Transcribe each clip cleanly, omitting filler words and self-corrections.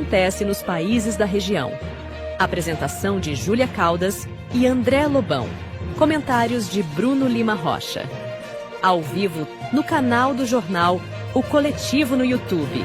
acontece nos países da região. Apresentação de Júlia Caldas e André Lobão. Comentários de Bruno Lima Rocha. Ao vivo no canal do jornal O Coletivo no YouTube.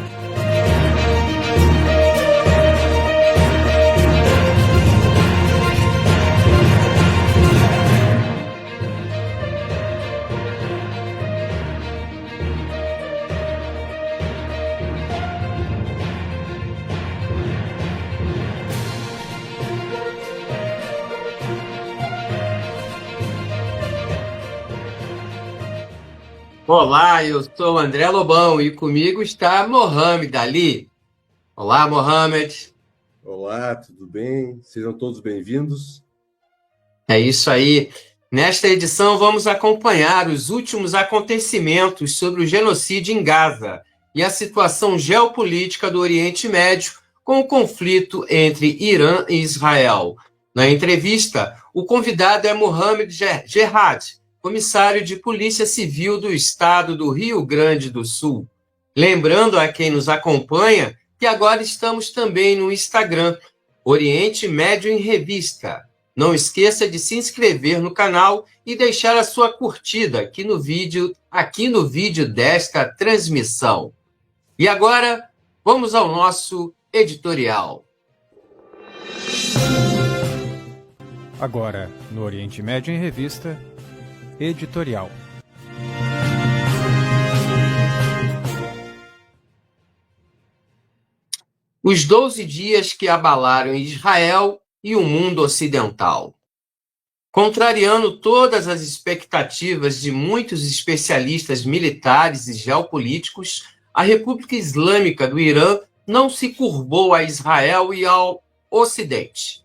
Olá, eu sou André Lobão e comigo está Mohamed Ali. Olá, Mohamed. Olá, tudo bem? Sejam todos bem-vindos. É isso aí. Nesta edição vamos acompanhar os últimos acontecimentos sobre o genocídio em Gaza e a situação geopolítica do Oriente Médio com o conflito entre Irã e Israel. Na entrevista, o convidado é Mohamed Gerhad, comissário de Polícia Civil do Estado do Rio Grande do Sul. Lembrando a quem nos acompanha que agora estamos também no Instagram, Oriente Médio em Revista. Não esqueça de se inscrever no canal e deixar a sua curtida aqui no vídeo desta transmissão. E agora, vamos ao nosso editorial. Agora, no Oriente Médio em Revista, editorial. Os 12 dias que abalaram Israel e o mundo ocidental. Contrariando todas as expectativas de muitos especialistas militares e geopolíticos, a República Islâmica do Irã não se curvou a Israel e ao Ocidente.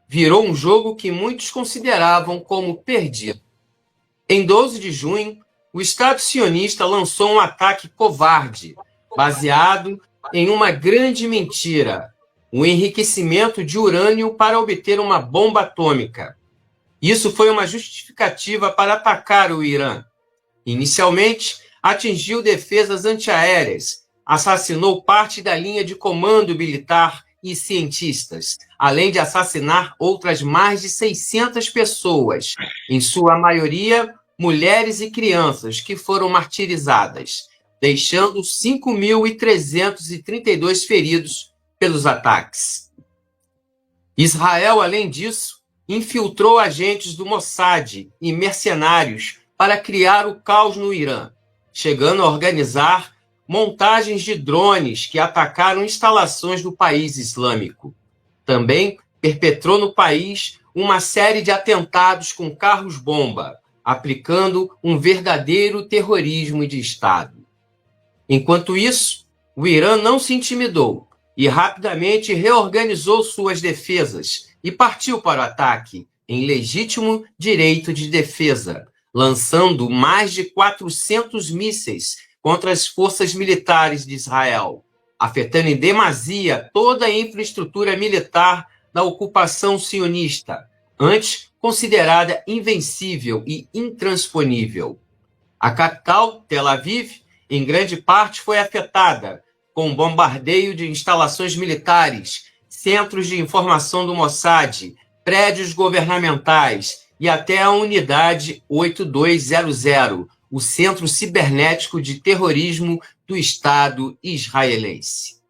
Virou um jogo que muitos consideravam como perdido. Em 12 de junho, o Estado sionista lançou um ataque covarde, baseado em uma grande mentira, o enriquecimento de urânio para obter uma bomba atômica. Isso foi uma justificativa para atacar o Irã. Inicialmente, atingiu defesas antiaéreas, assassinou parte da linha de comando militar e cientistas, além de assassinar outras mais de 600 pessoas, em sua maioria mulheres e crianças que foram martirizadas, deixando 5.332 feridos pelos ataques. Israel, além disso, infiltrou agentes do Mossad e mercenários para criar o caos no Irã, chegando a organizar montagens de drones que atacaram instalações do país islâmico. Também perpetrou no país uma série de atentados com carros-bomba, aplicando um verdadeiro terrorismo de Estado. Enquanto isso, o Irã não se intimidou e rapidamente reorganizou suas defesas e partiu para o ataque, em legítimo direito de defesa, lançando mais de 400 mísseis contra as forças militares de Israel, afetando em demasia toda a infraestrutura militar da ocupação sionista, antes considerada invencível e intransponível. A capital, Tel Aviv, em grande parte foi afetada, com bombardeio de instalações militares, centros de informação do Mossad, prédios governamentais e até a unidade 8200, o Centro Cibernético de Terrorismo do Estado israelense.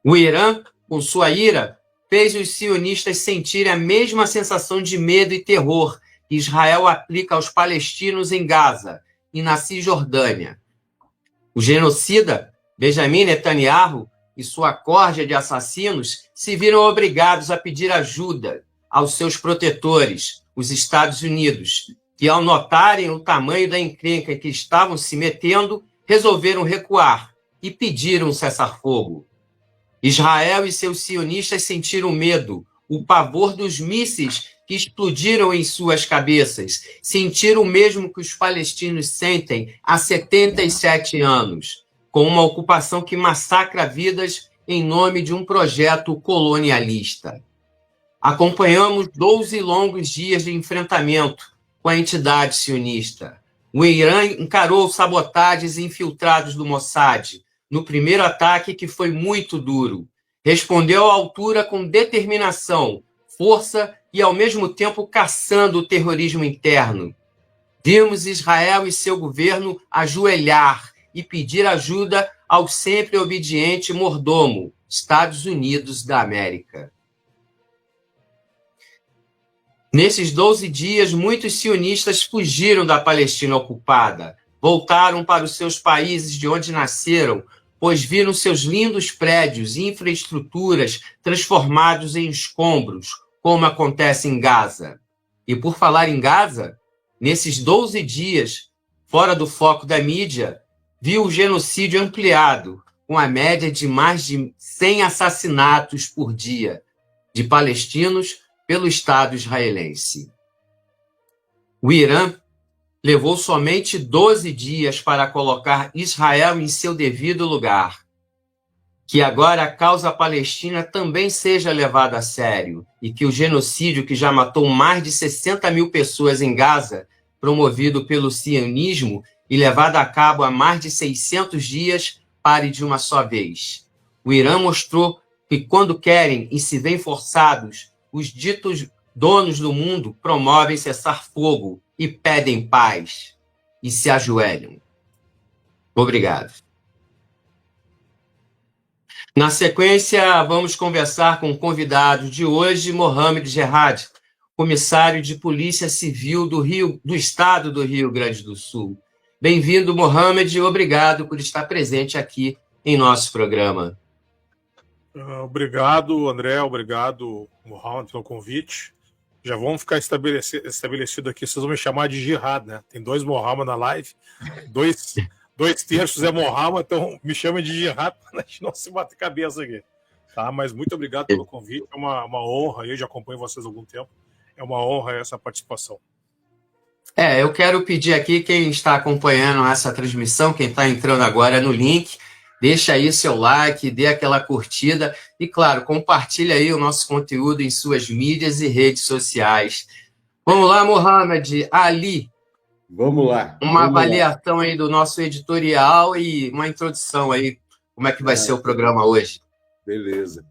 O Irã, com sua ira, fez os sionistas sentirem a mesma sensação de medo e terror que Israel aplica aos palestinos em Gaza e na Cisjordânia. O genocida, Benjamin Netanyahu, e sua corja de assassinos se viram obrigados a pedir ajuda aos seus protetores, os Estados Unidos, que, ao notarem o tamanho da encrenca em que estavam se metendo, resolveram recuar e pediram um cessar-fogo. Israel e seus sionistas sentiram medo, o pavor dos mísseis que explodiram em suas cabeças, sentiram o mesmo que os palestinos sentem há 77 anos, com uma ocupação que massacra vidas em nome de um projeto colonialista. Acompanhamos 12 longos dias de enfrentamento com a entidade sionista. O Irã encarou sabotagens infiltrados do Mossad no primeiro ataque, que foi muito duro, respondeu à altura com determinação, força e, ao mesmo tempo, caçando o terrorismo interno. Vimos Israel e seu governo ajoelhar e pedir ajuda ao sempre obediente mordomo, Estados Unidos da América. Nesses 12 dias, muitos sionistas fugiram da Palestina ocupada, voltaram para os seus países de onde nasceram, pois viram seus lindos prédios e infraestruturas transformados em escombros, como acontece em Gaza. E por falar em Gaza, nesses 12 dias, fora do foco da mídia, viu o genocídio ampliado, com a média de mais de 100 assassinatos por dia de palestinos pelo Estado israelense. O Irã levou somente 12 dias para colocar Israel em seu devido lugar. Que agora a causa palestina também seja levada a sério e que o genocídio que já matou mais de 60 mil pessoas em Gaza, promovido pelo sionismo e levado a cabo há mais de 600 dias, pare de uma só vez. O Irã mostrou que quando querem e se veem forçados, os ditos donos do mundo promovem cessar-fogo e pedem paz e se ajoelham. Obrigado. Na sequência, vamos conversar com o convidado de hoje, Mohamed Gerhad, comissário de Polícia Civil do Estado do Rio Grande do Sul. Bem-vindo, Mohamed, e obrigado por estar presente aqui em nosso programa. Obrigado, André, obrigado, Mohamed, pelo convite. Já vamos ficar estabelecido aqui, vocês vão me chamar de Jihad, né? Tem 2 Mohamed na live, dois terços é Mohamed, então me chamem de Jihad para a gente não se bater cabeça aqui. Tá? Mas muito obrigado pelo convite, é uma honra, eu já acompanho vocês há algum tempo, é uma honra essa participação. Eu quero pedir aqui, quem está acompanhando essa transmissão, quem está entrando agora no link, deixa aí seu like, dê aquela curtida e, claro, compartilha aí o nosso conteúdo em suas mídias e redes sociais. Vamos lá, Mohamed Ali. Vamos lá. Uma avaliação aí do nosso editorial e uma introdução aí, como é que vai ser o programa hoje. Beleza.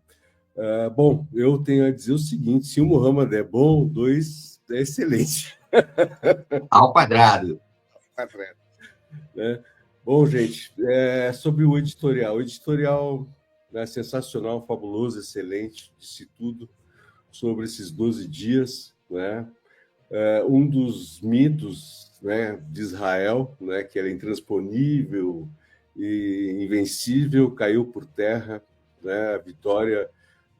Bom, eu tenho a dizer o seguinte, se o Mohamed é bom, 2 é excelente. Ao quadrado. Bom, gente, sobre o editorial. O editorial é sensacional, fabuloso, excelente, disse tudo sobre esses 12 dias. Né? Um dos mitos, né, de Israel, né, que era intransponível e invencível, caiu por terra. Né? A vitória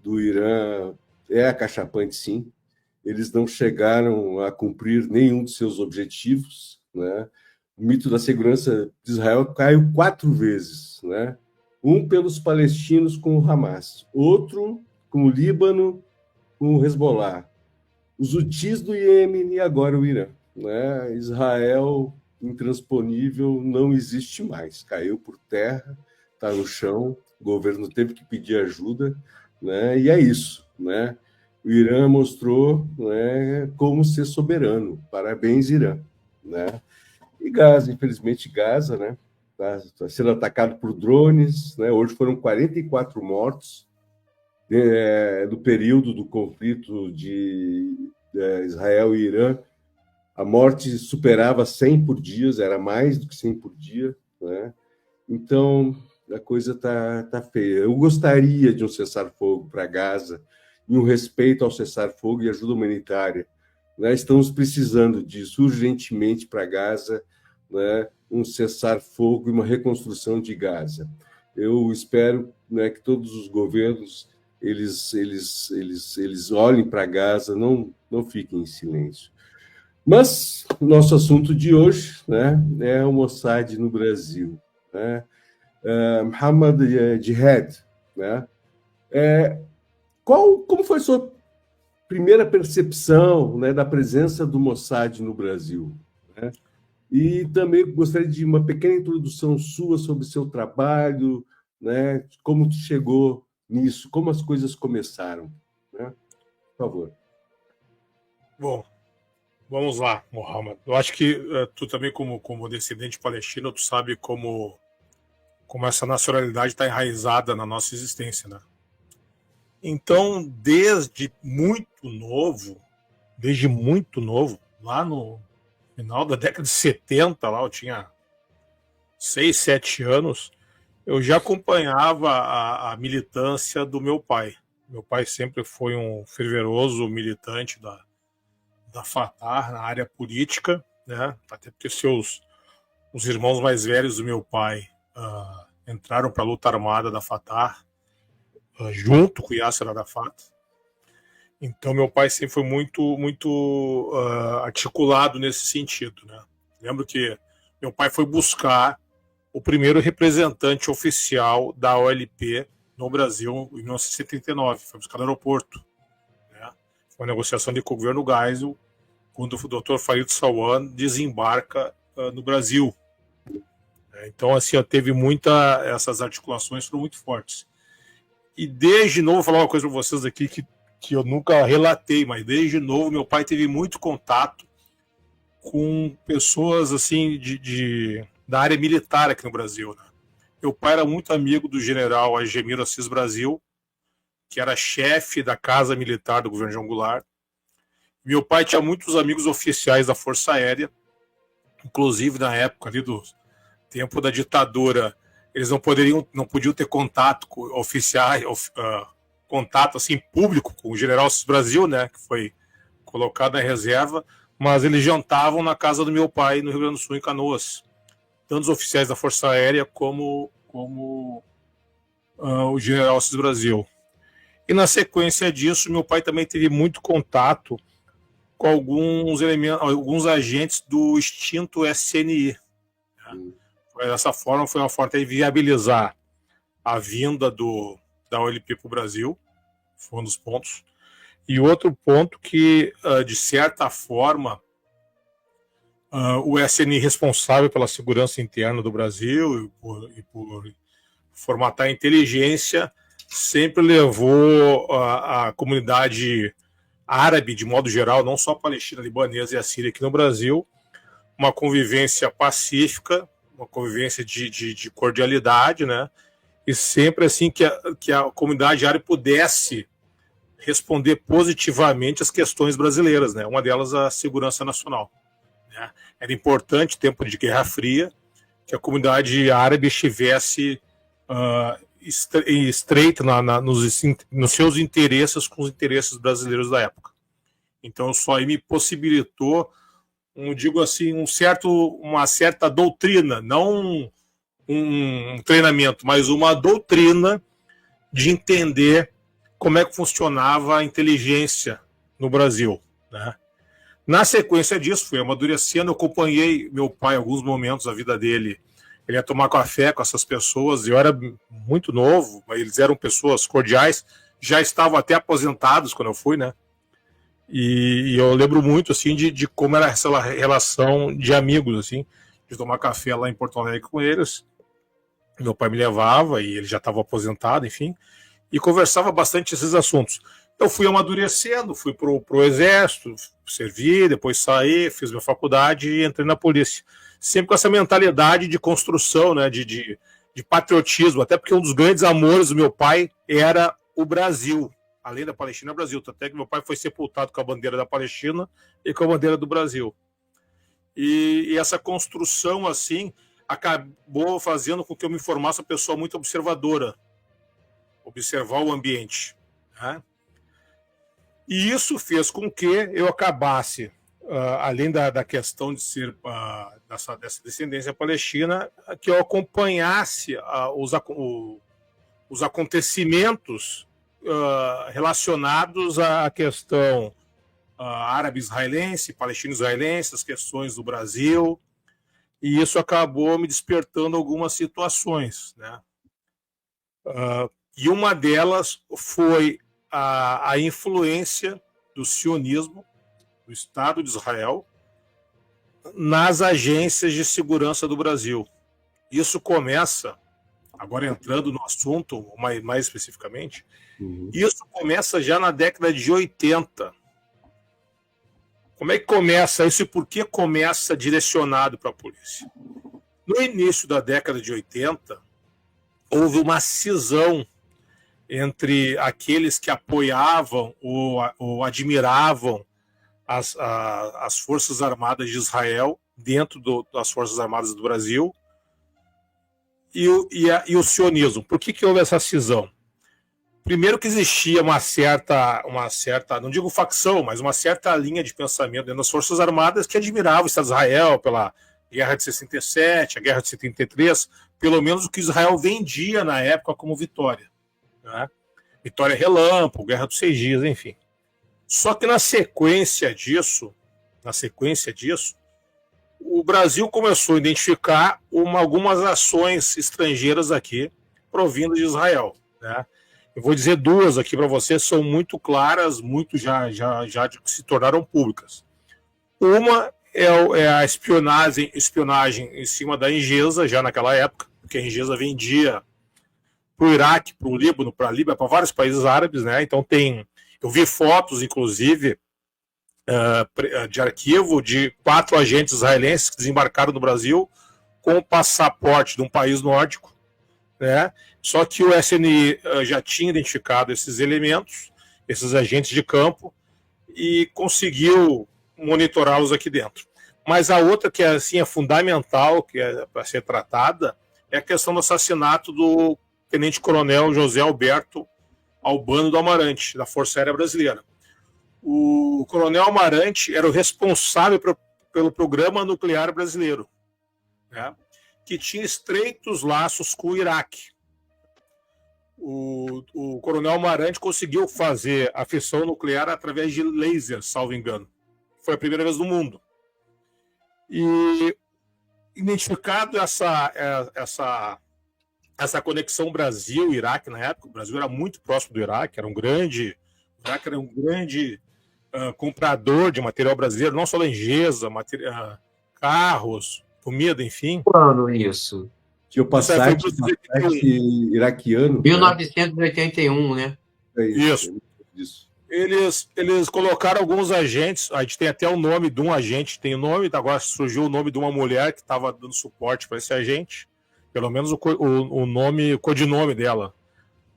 do Irã é acachapante, sim. Eles não chegaram a cumprir nenhum de seus objetivos. Né? O mito da segurança de Israel caiu 4 vezes. Né? Um pelos palestinos com o Hamas, outro com o Líbano, com o Hezbollah, os Houthis do Iêmen e agora o Irã. Né? Israel, intransponível, não existe mais. Caiu por terra, está no chão, o governo teve que pedir ajuda, né? E é isso. Né? O Irã mostrou, né, como ser soberano. Parabéns, Irã. Né? E Gaza, infelizmente, Gaza, né, está sendo atacado por drones. Né? Hoje foram 44 mortos no período do conflito de Israel e Irã. A morte superava 100 por dia, era mais do que 100 por dia. Né? Então, a coisa tá feia. Eu gostaria de um cessar-fogo para Gaza, e um respeito ao cessar-fogo e ajuda humanitária. Né? Estamos precisando disso urgentemente para Gaza, né? Um cessar-fogo e uma reconstrução de Gaza. Eu espero, né, que todos os governos eles olhem para Gaza, não fiquem em silêncio. Mas o nosso assunto de hoje, né, é o Mossad no Brasil. Né? Mohamed Gerhad, né? Como foi a sua primeira percepção, né, da presença do Mossad no Brasil? Né? E também gostaria de uma pequena introdução sua sobre o seu trabalho, né, como tu chegou nisso, como as coisas começaram. Né? Por favor. Bom, vamos lá, Mohamed. Eu acho que tu também, como descendente palestino, tu sabe como essa nacionalidade está enraizada na nossa existência, né? Então, desde muito novo, lá no final da década de 70, lá eu tinha 6, 7 anos, eu já acompanhava a militância do meu pai. Meu pai sempre foi um fervoroso militante da Fatah na área política, né? Até porque os irmãos mais velhos do meu pai entraram para a luta armada da Fatah junto com o Yasser Arafat. Então meu pai sempre foi muito articulado nesse sentido, né? Lembro que meu pai foi buscar o primeiro representante oficial da OLP no Brasil em 1979, foi buscar no aeroporto, né? Foi uma negociação com o governo Geisel, quando o Dr. Farid Sawan desembarca no Brasil. Então, assim, teve essas articulações foram muito fortes. E desde novo, vou falar uma coisa para vocês aqui que eu nunca relatei, mas desde novo meu pai teve muito contato com pessoas assim da área militar aqui no Brasil, né? Meu pai era muito amigo do general Agemir Assis Brasil, que era chefe da Casa Militar do governo João Goulart. Meu pai tinha muitos amigos oficiais da Força Aérea, inclusive na época ali do tempo da ditadura, eles não podiam ter contato com oficiais, contato assim público com o general Assis Brasil, né, que foi colocado na reserva, mas eles jantavam na casa do meu pai no Rio Grande do Sul, em Canoas, tanto os oficiais da Força Aérea como o general Assis Brasil. E na sequência disso, meu pai também teve muito contato com alguns agentes do extinto SNI. Dessa forma, foi uma forma de viabilizar a vinda da OLP para o Brasil, foi um dos pontos. E outro ponto que, de certa forma, o SNI responsável pela segurança interna do Brasil e por formatar a inteligência sempre levou a comunidade árabe, de modo geral, não só a Palestina, a libanesa e a Síria aqui no Brasil, uma convivência pacífica, uma convivência de cordialidade, né? E sempre assim que a comunidade árabe pudesse responder positivamente às questões brasileiras, né? Uma delas a segurança nacional, né? Era importante, tempo de Guerra Fria, que a comunidade árabe estivesse estreita nos seus interesses com os interesses brasileiros da época. Então isso aí me possibilitou, digo assim, uma certa doutrina, não um treinamento, mas uma doutrina de entender como é que funcionava a inteligência no Brasil, né? Na sequência disso, fui amadurecendo, eu acompanhei meu pai em alguns momentos da vida dele. Ele ia tomar café com essas pessoas, eu era muito novo, mas eles eram pessoas cordiais, já estavam até aposentados quando eu fui, né? E eu lembro muito, assim, de como era essa relação de amigos, assim, de tomar café lá em Porto Alegre com eles. Meu pai me levava, e ele já estava aposentado, enfim, e conversava bastante esses assuntos. Eu fui amadurecendo, fui pro exército, servi, depois saí, fiz minha faculdade e entrei na polícia. Sempre com essa mentalidade de construção, né, de patriotismo, até porque um dos grandes amores do meu pai era o Brasil. Além da Palestina, Brasil. Até que meu pai foi sepultado com a bandeira da Palestina e com a bandeira do Brasil. E essa construção, assim, acabou fazendo com que eu me formasse uma pessoa muito observadora. Observar o ambiente, né? E isso fez com que eu acabasse, além da questão de ser dessa descendência palestina, que eu acompanhasse os acontecimentos relacionados à questão árabe-israelense, palestino-israelense, as questões do Brasil, e isso acabou me despertando algumas situações, né? E uma delas foi a influência do sionismo, do Estado de Israel, nas agências de segurança do Brasil. Isso começa, agora entrando no assunto mais especificamente, isso começa já na década de 80. Como é que começa isso e por que começa direcionado para a polícia? No início da década de 80, houve uma cisão entre aqueles que apoiavam ou admiravam as Forças Armadas de Israel dentro das Forças Armadas do Brasil e o sionismo. Por que houve essa cisão? Primeiro que existia uma certa, não digo facção, mas uma certa linha de pensamento dentro das Forças Armadas que admirava o Estado de Israel pela Guerra de 67, a Guerra de 73, pelo menos o que Israel vendia na época como vitória, né? Vitória relâmpago, Guerra dos 6 Dias, enfim. Só que na sequência disso, o Brasil começou a identificar algumas ações estrangeiras aqui, provindo de Israel, né? Eu vou dizer duas aqui para vocês, são muito claras, muito já se tornaram públicas. Uma é a espionagem em cima da Engesa, já naquela época, porque a Engesa vendia para o Iraque, para o Líbano, para a Líbia, para vários países árabes, né? Então eu vi fotos, inclusive, de arquivo de 4 agentes israelenses que desembarcaram no Brasil com o passaporte de um país nórdico, né? Só que o SNI já tinha identificado esses elementos, esses agentes de campo, e conseguiu monitorá-los aqui dentro. Mas a outra que assim, é fundamental, que é para ser tratada, é a questão do assassinato do tenente-coronel José Alberto Albano do Amarante, da Força Aérea Brasileira. O coronel Amarante era o responsável pelo Programa Nuclear Brasileiro, né, que tinha estreitos laços com o Iraque. O coronel Amarante conseguiu fazer a fissão nuclear através de laser, salvo engano. Foi a primeira vez no mundo. E identificado essa conexão Brasil-Iraque na época, o Brasil era muito próximo do Iraque, o Iraque era um grande comprador de material brasileiro, não só da Engesa, carros, comida, enfim. Quando isso? Tinha o Passat iraquiano. 1981, né? É isso. Eles colocaram alguns agentes, a gente tem até o nome de um agente, tem o nome, agora surgiu o nome de uma mulher que estava dando suporte para esse agente, pelo menos o codinome dela.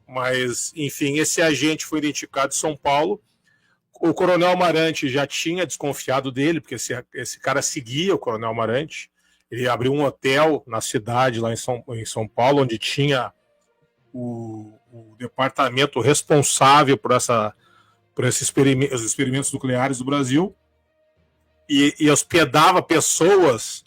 Mas, enfim, esse agente foi identificado em São Paulo. O coronel Amarante já tinha desconfiado dele, porque esse cara seguia o coronel Amarante. Ele abriu um hotel na cidade, lá em São Paulo, onde tinha o departamento responsável por esses experimentos nucleares do Brasil, e hospedava pessoas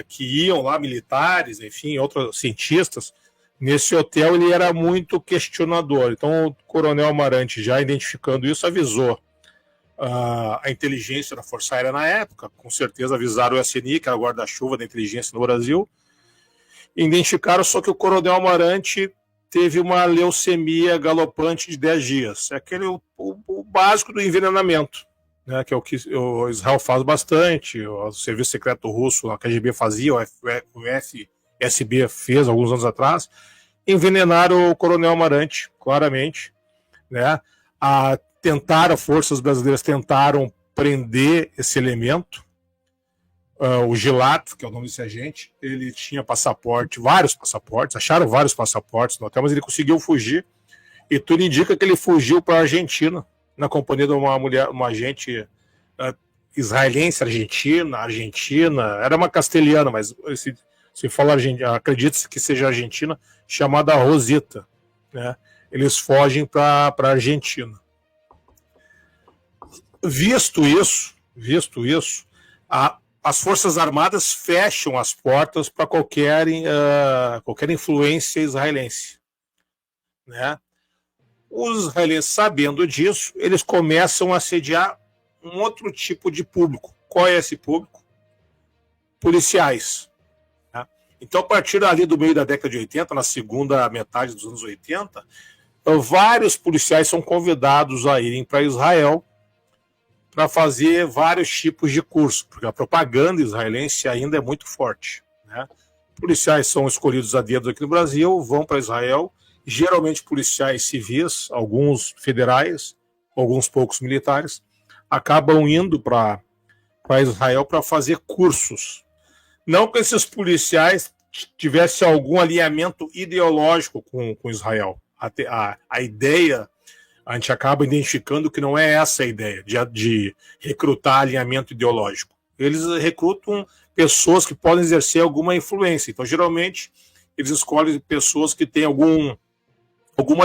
que iam lá, militares, enfim, outros cientistas. Nesse hotel ele era muito questionador. Então o coronel Amarante, já identificando isso, avisou a inteligência da Força Aérea na época, com certeza avisaram o SNI, que era o guarda-chuva da inteligência no Brasil, identificaram só que o coronel Amarante teve uma leucemia galopante de 10 dias. É o básico do envenenamento, né, que é o que o Israel faz bastante, o Serviço Secreto Russo, a KGB fazia, o FSB fez alguns anos atrás. Envenenaram o coronel Amarante, claramente, né? Forças brasileiras tentaram prender esse elemento. O Gilato, que é o nome desse agente, ele tinha vários passaportes, acharam vários passaportes no hotel, mas ele conseguiu fugir, e tudo indica que ele fugiu para a Argentina, na companhia de uma agente israelense, argentina, era uma castelhana, mas se fala acredita-se que seja argentina, chamada Rosita, né? Eles fogem para a Argentina. Visto isso, as Forças Armadas fecham as portas para qualquer influência israelense, né? Os israelenses, sabendo disso, eles começam a assediar um outro tipo de público. Qual é esse público? Policiais. Né? Então, a partir ali do meio da década de 80, na segunda metade dos anos 80, vários policiais são convidados a irem para Israel para fazer vários tipos de curso, porque a propaganda israelense ainda é muito forte, né? Policiais são escolhidos a dedo aqui no Brasil, vão para Israel, geralmente policiais civis, alguns federais, alguns poucos militares, acabam indo para Israel para fazer cursos. Não que esses policiais tivessem algum alinhamento ideológico com Israel. a ideia, a gente acaba identificando que não é essa a ideia de recrutar alinhamento ideológico. Eles recrutam pessoas que podem exercer alguma influência. Então, geralmente, eles escolhem pessoas que têm alguma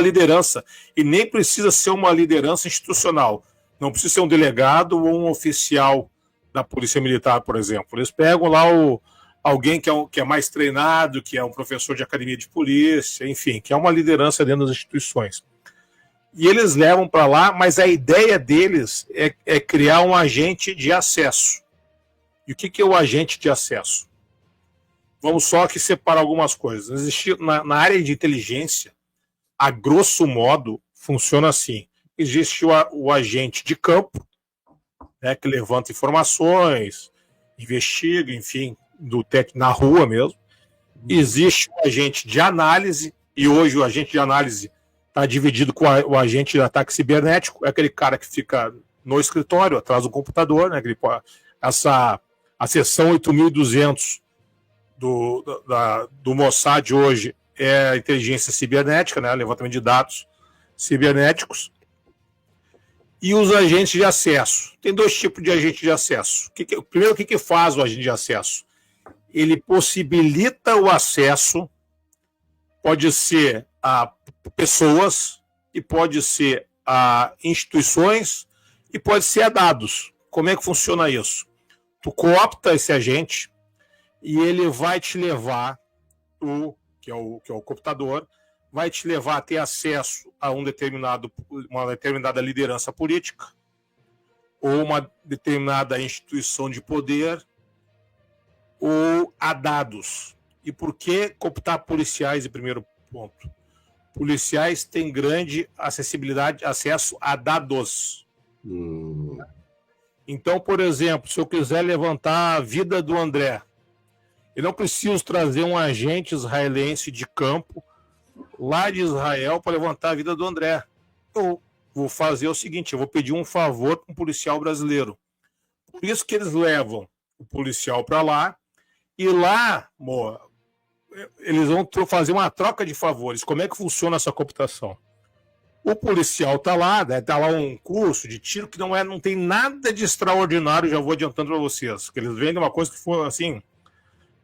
liderança, e nem precisa ser uma liderança institucional. Não precisa ser um delegado ou um oficial da Polícia Militar, por exemplo. Eles pegam lá alguém que é mais treinado, que é um professor de academia de polícia, enfim, que é uma liderança dentro das instituições. E eles levam para lá, mas a ideia deles é criar um agente de acesso. E o que é o agente de acesso? Vamos só aqui separar algumas coisas. Na área de inteligência, a grosso modo, funciona assim. Existe o agente de campo, né, que levanta informações, investiga, enfim, na rua mesmo. Existe o agente de análise, e hoje o agente de análise está dividido com o agente de ataque cibernético, é aquele cara que fica no escritório, atrás do computador, né, a seção 8200 do Mossad hoje é a inteligência cibernética, né, levantamento de dados cibernéticos. E os agentes de acesso. Tem dois tipos de agente de acesso. Primeiro, o que faz o agente de acesso? Ele possibilita o acesso, pode ser a pessoas, e pode ser a instituições, e pode ser a dados. Como é que funciona isso? Tu coopta esse agente e ele vai te levar, que é o computador, vai te levar a ter acesso a uma determinada liderança política ou uma determinada instituição de poder ou a dados. E por que cooptar policiais em primeiro ponto? Policiais têm grande acessibilidade, acesso a dados. Então, por exemplo, se eu quiser levantar a vida do André, eu não preciso trazer um agente israelense de campo lá de Israel para levantar a vida do André. Eu vou fazer o seguinte, eu vou pedir um favor para um policial brasileiro. Por isso que eles levam o policial para lá, e lá, eles vão fazer uma troca de favores. Como é que funciona essa computação? O policial está lá, está lá um curso de tiro que não tem nada de extraordinário, já vou adiantando para vocês, que eles vendem uma coisa que foi assim,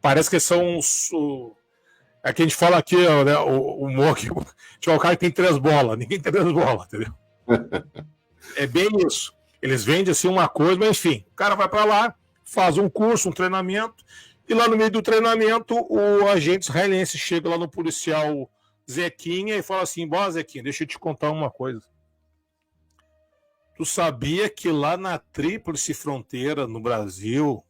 parece que são é que a gente fala aqui, né, o cara que tem 3 bolas, ninguém tem 3 bolas, entendeu? É bem isso. Eles vendem assim uma coisa, mas enfim, o cara vai para lá, faz um curso, um treinamento, e lá no meio do treinamento, o agente israelense chega lá no policial Zequinha e fala assim: bom, Zequinha, deixa eu te contar uma coisa. Tu sabia que lá na Tríplice Fronteira, no Brasil,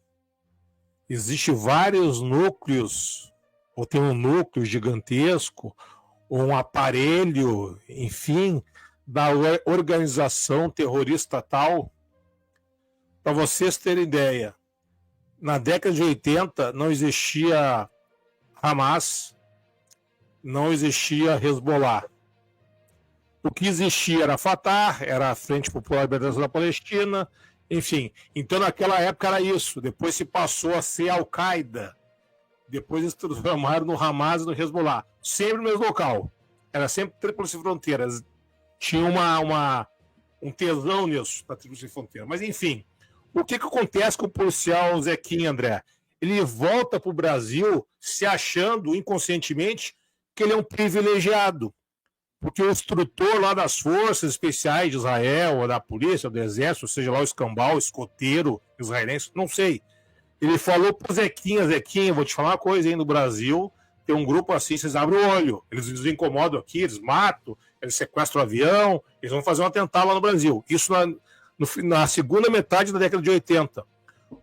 existe vários núcleos, ou tem um núcleo gigantesco, ou um aparelho, enfim, da organização terrorista tal? Para vocês terem ideia, na década de 80 não existia Hamas, não existia Hezbollah. O que existia era a Fatah, era a Frente Popular de Libertação da Palestina, enfim. Então naquela época era isso. Depois se passou a ser Al-Qaeda. Depois eles transformaram no Hamas e no Hezbollah. Sempre no mesmo local. Era sempre Tríplice Fronteira. Tinha um tesão nisso, na Tríplice Fronteira. Mas enfim, o que acontece com o policial Zequinha, André? Ele volta para o Brasil se achando inconscientemente que ele é um privilegiado. Porque o instrutor lá das Forças Especiais de Israel, ou da polícia, ou do exército, seja lá o escambau, o escoteiro israelense, não sei. Ele falou pro Zequinha, vou te falar uma coisa aí, no Brasil tem um grupo assim, vocês abrem o olho, eles nos incomodam aqui, eles matam, eles sequestram o avião, eles vão fazer um atentado lá no Brasil. Isso na segunda metade da década de 80.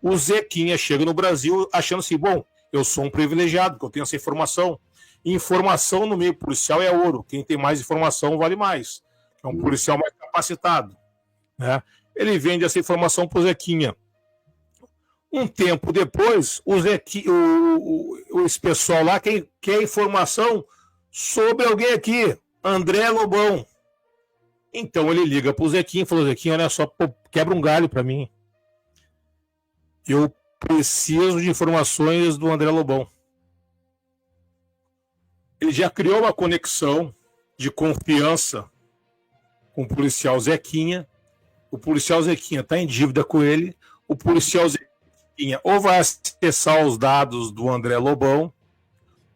O Zequinha chega no Brasil achando assim, bom, eu sou um privilegiado, porque eu tenho essa informação. Informação no meio policial é ouro. Quem tem mais informação vale mais. É um policial mais capacitado. Né? Ele vende essa informação para o Zequinha. Um tempo depois, esse pessoal lá quer informação sobre alguém aqui, André Lobão. Então ele liga para o Zequinha e falou: Zequinha, olha só, quebra um galho para mim. Eu preciso de informações do André Lobão. Ele já criou uma conexão de confiança com o policial Zequinha. O policial Zequinha está em dívida com ele. O policial Zequinha ou vai acessar os dados do André Lobão,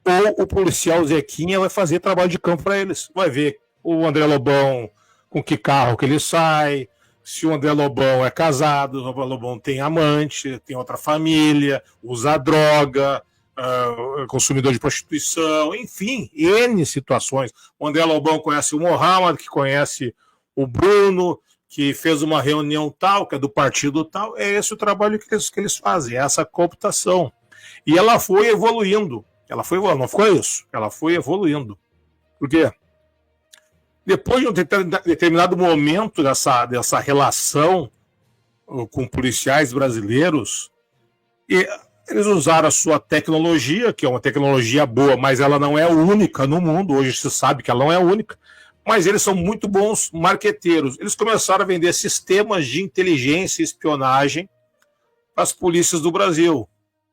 ou o policial Zequinha vai fazer trabalho de campo para eles. Vai ver o André Lobão com que carro que ele sai, se o André Lobão é casado, o André Lobão tem amante, tem outra família, usa droga, consumidor de prostituição, enfim, N situações. O André Lobão conhece o Mohamed, que conhece o Bruno, que fez uma reunião tal, que é do partido tal. É esse o trabalho que eles fazem, é essa cooptação. E ela foi evoluindo. Não foi isso. Ela foi evoluindo. Por quê? Depois de um determinado momento dessa relação com policiais brasileiros, eles usaram a sua tecnologia, que é uma tecnologia boa, mas ela não é única no mundo. Hoje se sabe que ela não é única. Mas eles são muito bons marqueteiros. Eles começaram a vender sistemas de inteligência e espionagem para as polícias do Brasil.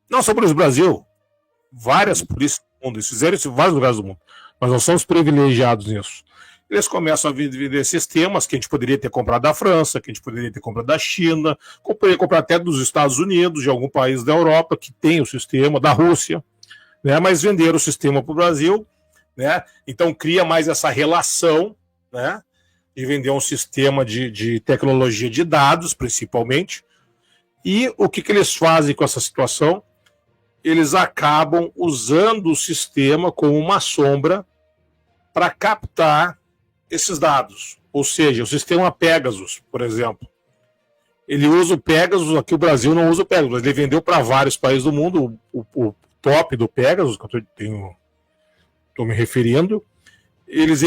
Não só para o Brasil, várias polícias do mundo. Eles fizeram isso em vários lugares do mundo. Mas nós somos privilegiados nisso. Eles começam a vender sistemas que a gente poderia ter comprado da França, que a gente poderia ter comprado da China, poderia comprar até dos Estados Unidos, de algum país da Europa que tem o sistema, da Rússia, né? Mas venderam o sistema para o Brasil, né? Então cria mais essa relação, né? De vender um sistema de tecnologia de dados, principalmente. E o que eles fazem com essa situação? Eles acabam usando o sistema como uma sombra para captar esses dados. Ou seja, o sistema Pegasus, por exemplo. Ele usa o Pegasus, aqui o Brasil não usa o Pegasus, mas ele vendeu para vários países do mundo o top do Pegasus, que eu estou me referindo. Eles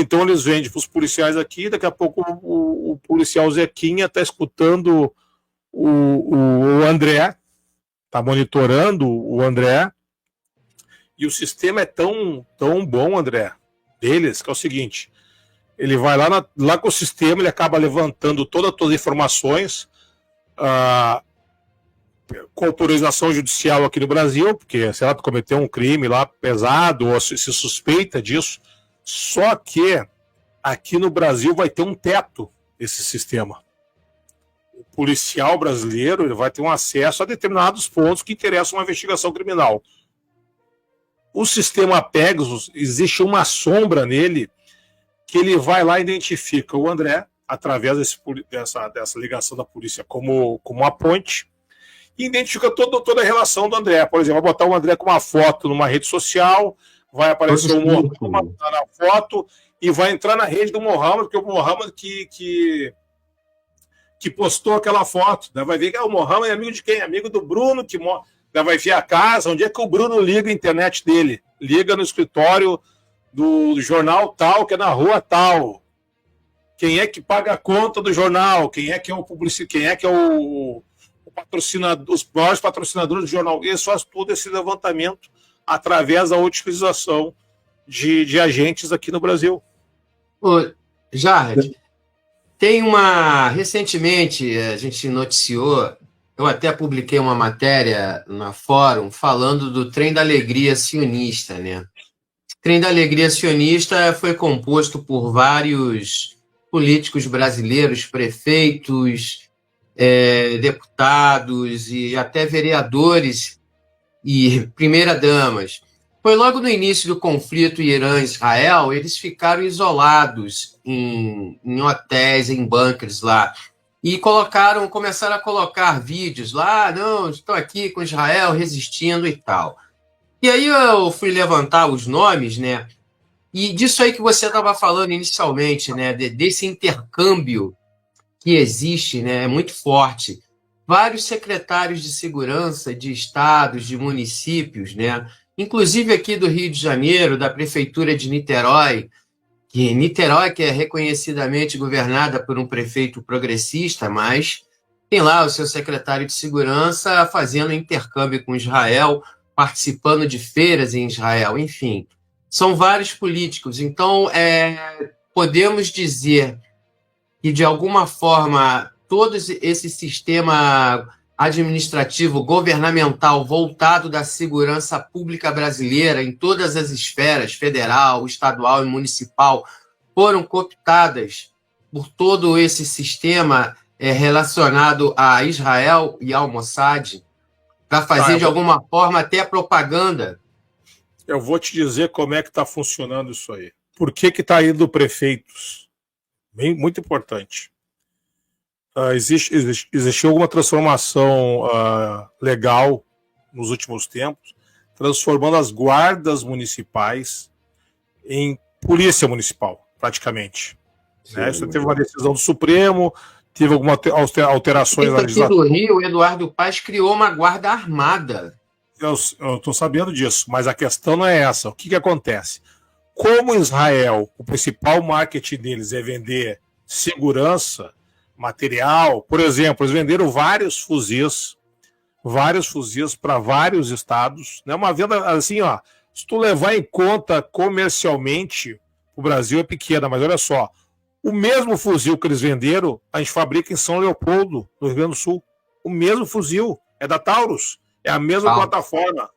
vendem para os policiais aqui, daqui a pouco o policial Zequinha está escutando o André, está monitorando o André, e o sistema é tão bom, André, deles, que é o seguinte: ele vai lá com o sistema, ele acaba levantando todas as informações com autorização judicial aqui no Brasil, porque, sei lá, tu cometeu um crime lá pesado, ou se suspeita disso, só que aqui no Brasil vai ter um teto esse sistema. O policial brasileiro ele vai ter um acesso a determinados pontos que interessam uma investigação criminal. O sistema Pegasus, existe uma sombra nele que ele vai lá e identifica o André, através dessa ligação da polícia como uma ponte, e identifica toda a relação do André. Por exemplo, vai botar o André com uma foto numa rede social, vai aparecer o Mohamed na foto e vai entrar na rede do Mohamed, porque o Mohamed que postou aquela foto, né? Vai ver que o Mohamed é amigo de quem? Amigo do Bruno, que vai ver a casa, onde é que o Bruno liga a internet dele. Liga no escritório do jornal tal, que é na rua tal. Quem é que paga a conta do jornal? Quem é que é o publicitário? Quem é que é o patrocinador, os maiores patrocinadores do jornal? Eles fazem todo esse levantamento através da utilização de agentes aqui no Brasil. Ô, Jared, recentemente a gente noticiou, eu até publiquei uma matéria na Fórum falando do Trem da Alegria sionista, né? O Trem da Alegria sionista foi composto por vários políticos brasileiros, prefeitos, deputados e até vereadores e primeira-damas. Foi logo no início do conflito Irã-Israel, eles ficaram isolados em hotéis, em bunkers lá, e começaram a colocar vídeos lá, não, estou aqui com Israel resistindo e tal. E aí eu fui levantar os nomes, né? E disso aí que você estava falando inicialmente, né? Desse intercâmbio que existe, né? É muito forte. Vários secretários de segurança de estados, de municípios, né? Inclusive aqui do Rio de Janeiro, da Prefeitura de Niterói, que é reconhecidamente governada por um prefeito progressista, mas tem lá o seu secretário de segurança fazendo intercâmbio com Israel, participando de feiras em Israel, enfim. São vários políticos. Então, podemos dizer que, de alguma forma, todo esse sistema administrativo, governamental, voltado da segurança pública brasileira, em todas as esferas, federal, estadual e municipal, foram cooptadas por todo esse sistema relacionado a Israel e ao Mossad para fazer, de alguma forma, até propaganda? Eu vou te dizer como é que está funcionando isso aí. Por que está indo prefeitos? Muito importante. Existiu alguma transformação legal nos últimos tempos, transformando as guardas municipais em polícia municipal, praticamente. Né? Isso teve uma decisão do Supremo, teve algumas alterações na legislação. Aqui do Rio, o Eduardo Paes criou uma guarda armada. Eu estou sabendo disso, mas a questão não é essa. O que acontece? Como Israel, o principal marketing deles é vender segurança, material, por exemplo, eles venderam vários fuzis para vários estados, né? Uma venda assim, ó, se tu levar em conta comercialmente, o Brasil é pequena, mas olha só, o mesmo fuzil que eles venderam, a gente fabrica em São Leopoldo, no Rio Grande do Sul. O mesmo fuzil, é da Taurus, é a mesma plataforma,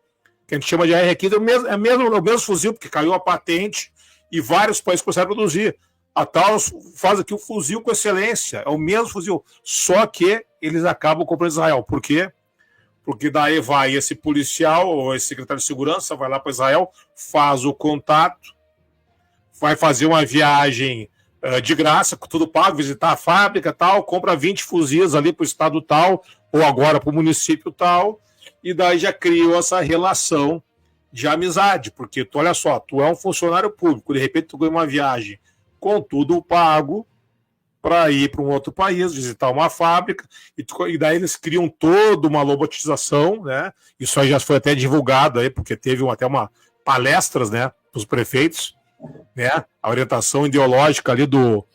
que a gente chama de AR-15, é o mesmo fuzil, porque caiu a patente e vários países começaram a produzir. A Taurus faz aqui o fuzil com excelência, é o mesmo fuzil, só que eles acabam comprando Israel. Por quê? Porque daí vai esse policial ou esse secretário de segurança, vai lá para Israel, faz o contato, vai fazer uma viagem de graça, com tudo pago, visitar a fábrica tal, compra 20 fuzis ali para o estado tal, ou agora para o município tal, e daí já criou essa relação de amizade, porque tu, olha só, tu é um funcionário público, de repente tu ganha uma viagem com tudo pago para ir para um outro país, visitar uma fábrica, e daí eles criam toda uma robotização, né? Isso aí já foi até divulgado aí, porque teve até uma palestras, né, dos prefeitos, né? A orientação ideológica ali do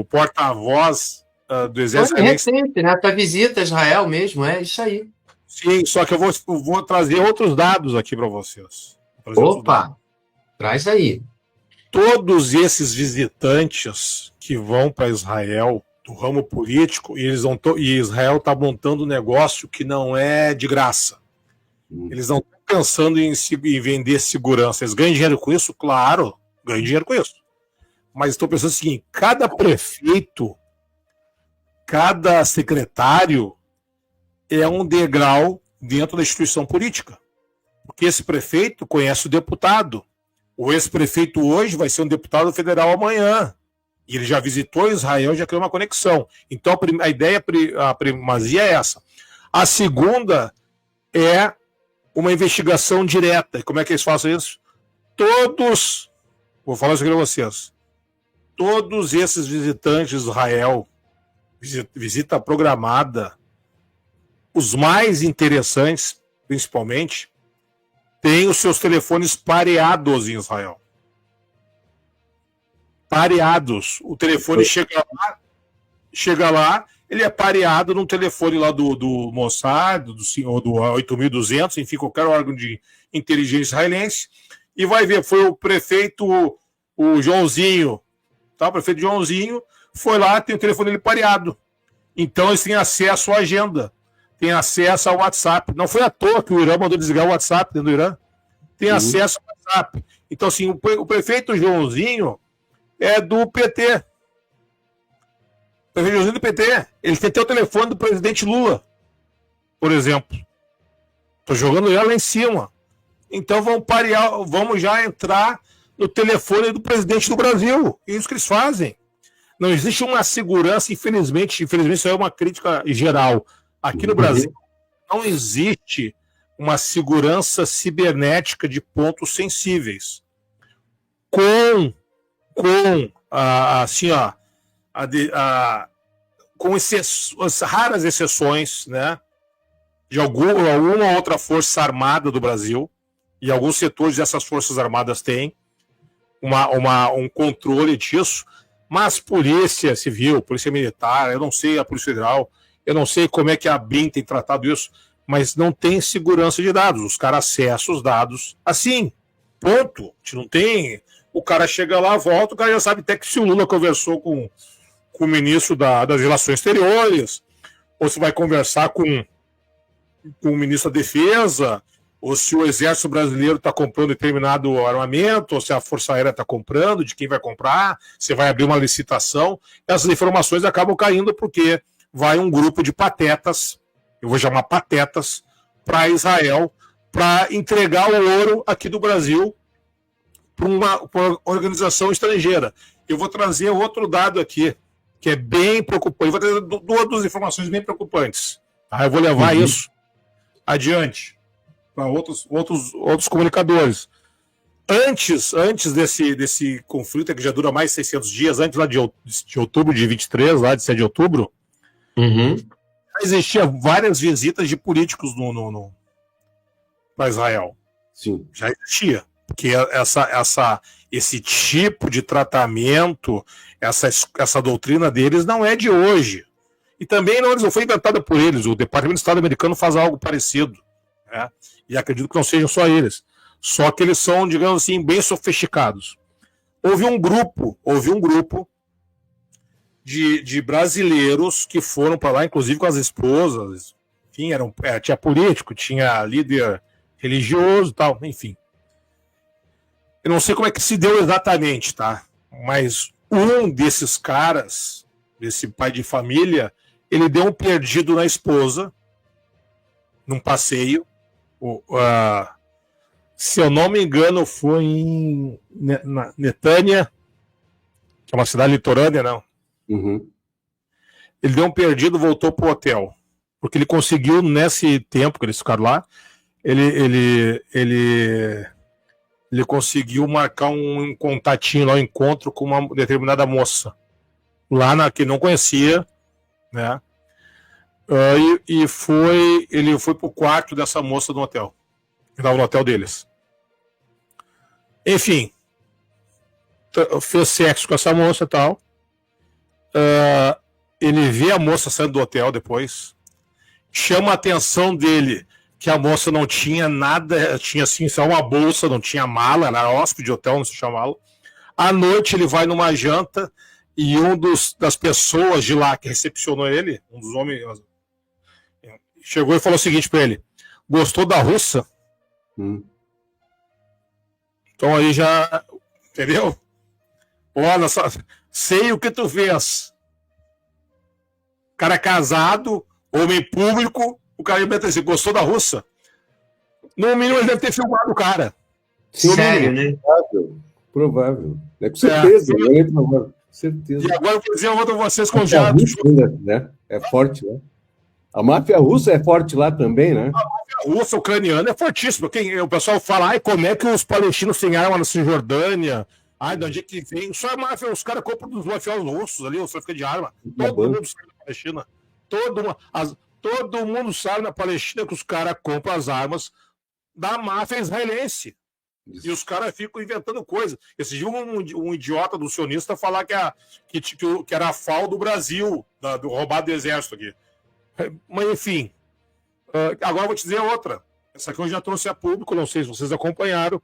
porta-voz do Exército. Foi recente, né? Para visita a Israel mesmo, é isso aí. Sim, só que eu vou trazer outros dados aqui para vocês. Opa, traz aí. Todos esses visitantes que vão para Israel, do ramo político, e Israel está montando um negócio que não é de graça. Eles não estão pensando em vender segurança. Eles ganham dinheiro com isso? Claro, ganham dinheiro com isso. Mas estou pensando o seguinte, cada prefeito, cada secretário é um degrau dentro da instituição política. Porque esse prefeito conhece o deputado. O ex-prefeito hoje vai ser um deputado federal amanhã. E ele já visitou Israel, já criou uma conexão. Então a ideia, a primazia é essa. A segunda é uma investigação direta. E como é que eles fazem isso? Vou falar isso aqui para vocês, todos esses visitantes de Israel, visita programada, os mais interessantes, principalmente, têm os seus telefones pareados em Israel. Pareados. O telefone chega lá, ele é pareado num telefone lá do Mossad, ou do 8200, enfim, qualquer órgão de inteligência israelense, e vai ver, foi o prefeito, o Joãozinho, tá? O prefeito Joãozinho foi lá, tem o telefone dele pareado. Então eles têm acesso à agenda, tem acesso ao WhatsApp. Não foi à toa que o Irã mandou desligar o WhatsApp dentro do Irã. Tem acesso ao WhatsApp. Então, assim, o prefeito Joãozinho é do PT. O prefeito Joãozinho do PT. Ele tem até o telefone do presidente Lula, por exemplo. Estou jogando ele lá em cima. Então vamos já entrar no telefone do presidente do Brasil. É isso que eles fazem. Não existe uma segurança, infelizmente isso é uma crítica geral. Aqui no Brasil não existe uma segurança cibernética de pontos sensíveis. Com raras exceções, né, de alguma outra força armada do Brasil, e alguns setores dessas forças armadas têm um controle disso, mas polícia civil, polícia militar, eu não sei, a Polícia Federal, eu não sei como é que a BIM tem tratado isso, mas não tem segurança de dados. Os caras acessam os dados assim, ponto. A gente não tem. O cara chega lá, volta, o cara já sabe até que se o Lula conversou com o ministro das Relações Exteriores, ou se vai conversar com o ministro da Defesa, ou se o exército brasileiro está comprando determinado armamento, ou se a Força Aérea está comprando, de quem vai comprar, se vai abrir uma licitação. Essas informações acabam caindo porque vai um grupo de patetas, eu vou chamar patetas, para Israel, para entregar o ouro aqui do Brasil para uma organização estrangeira. Eu vou trazer outro dado aqui, que é bem preocupante. Eu vou trazer duas informações bem preocupantes. Tá? Eu vou levar isso adiante para outros comunicadores. Antes desse conflito, que já dura mais de 600 dias, antes lá de outubro de 23, lá de 7 de outubro, existia várias visitas de políticos para Israel. Sim. Já existia. Porque esse tipo de tratamento, essa doutrina deles não é de hoje. E também não foi inventada por eles. O Departamento de Estado americano faz algo parecido. Né? E acredito que não sejam só eles. Só que eles são, digamos assim, bem sofisticados. Houve um grupo de brasileiros que foram para lá, inclusive com as esposas. Enfim, tinha político, tinha líder religioso e tal, enfim. Eu não sei como é que se deu exatamente, tá? Mas um desses caras, desse pai de família, ele deu um perdido na esposa, num passeio. Se eu não me engano, foi em Netânia, que é uma cidade litorânea, não. Ele deu um perdido, voltou pro hotel. Porque ele conseguiu, nesse tempo que eles ficaram lá, ele conseguiu marcar um contatinho lá, um encontro com uma determinada moça lá que não conhecia, né? Ele foi pro quarto dessa moça no hotel, que estava no hotel deles. Enfim, fez sexo com essa moça e tal. Ele vê a moça saindo do hotel depois, chama a atenção dele que a moça não tinha nada, tinha assim só uma bolsa, não tinha mala, era hóspede de hotel, não se chamava. À noite ele vai numa janta e das pessoas de lá que recepcionou ele, um dos homens, chegou e falou o seguinte para ele: gostou da russa? Então aí já, entendeu? Olha só, sei o que tu fez. Cara casado, homem público, o cara mete assim, gostou da russa? No mínimo ele deve ter filmado o cara. Sério, né? Provável. É com certeza, é provável. Certeza. E agora eu vou dizer outra vocês com jatos. Né? É forte, né? A máfia russa é forte lá também, né? A máfia russa, ucraniana é fortíssima. O pessoal fala, como é que os palestinos têm arma na Cisjordânia? De onde é que vem? Só a máfia, os caras compram dos mafiosos russos ali, os traficantes de arma. Todo mundo sabe na Palestina. Todo mundo sabe na Palestina que os caras compram as armas da máfia israelense. Isso. E os caras ficam inventando coisas. Esse dia um idiota do sionista falar que era a FAO do Brasil, do roubado do exército aqui. Mas enfim, agora eu vou te dizer outra. Essa aqui eu já trouxe a público, não sei se vocês acompanharam.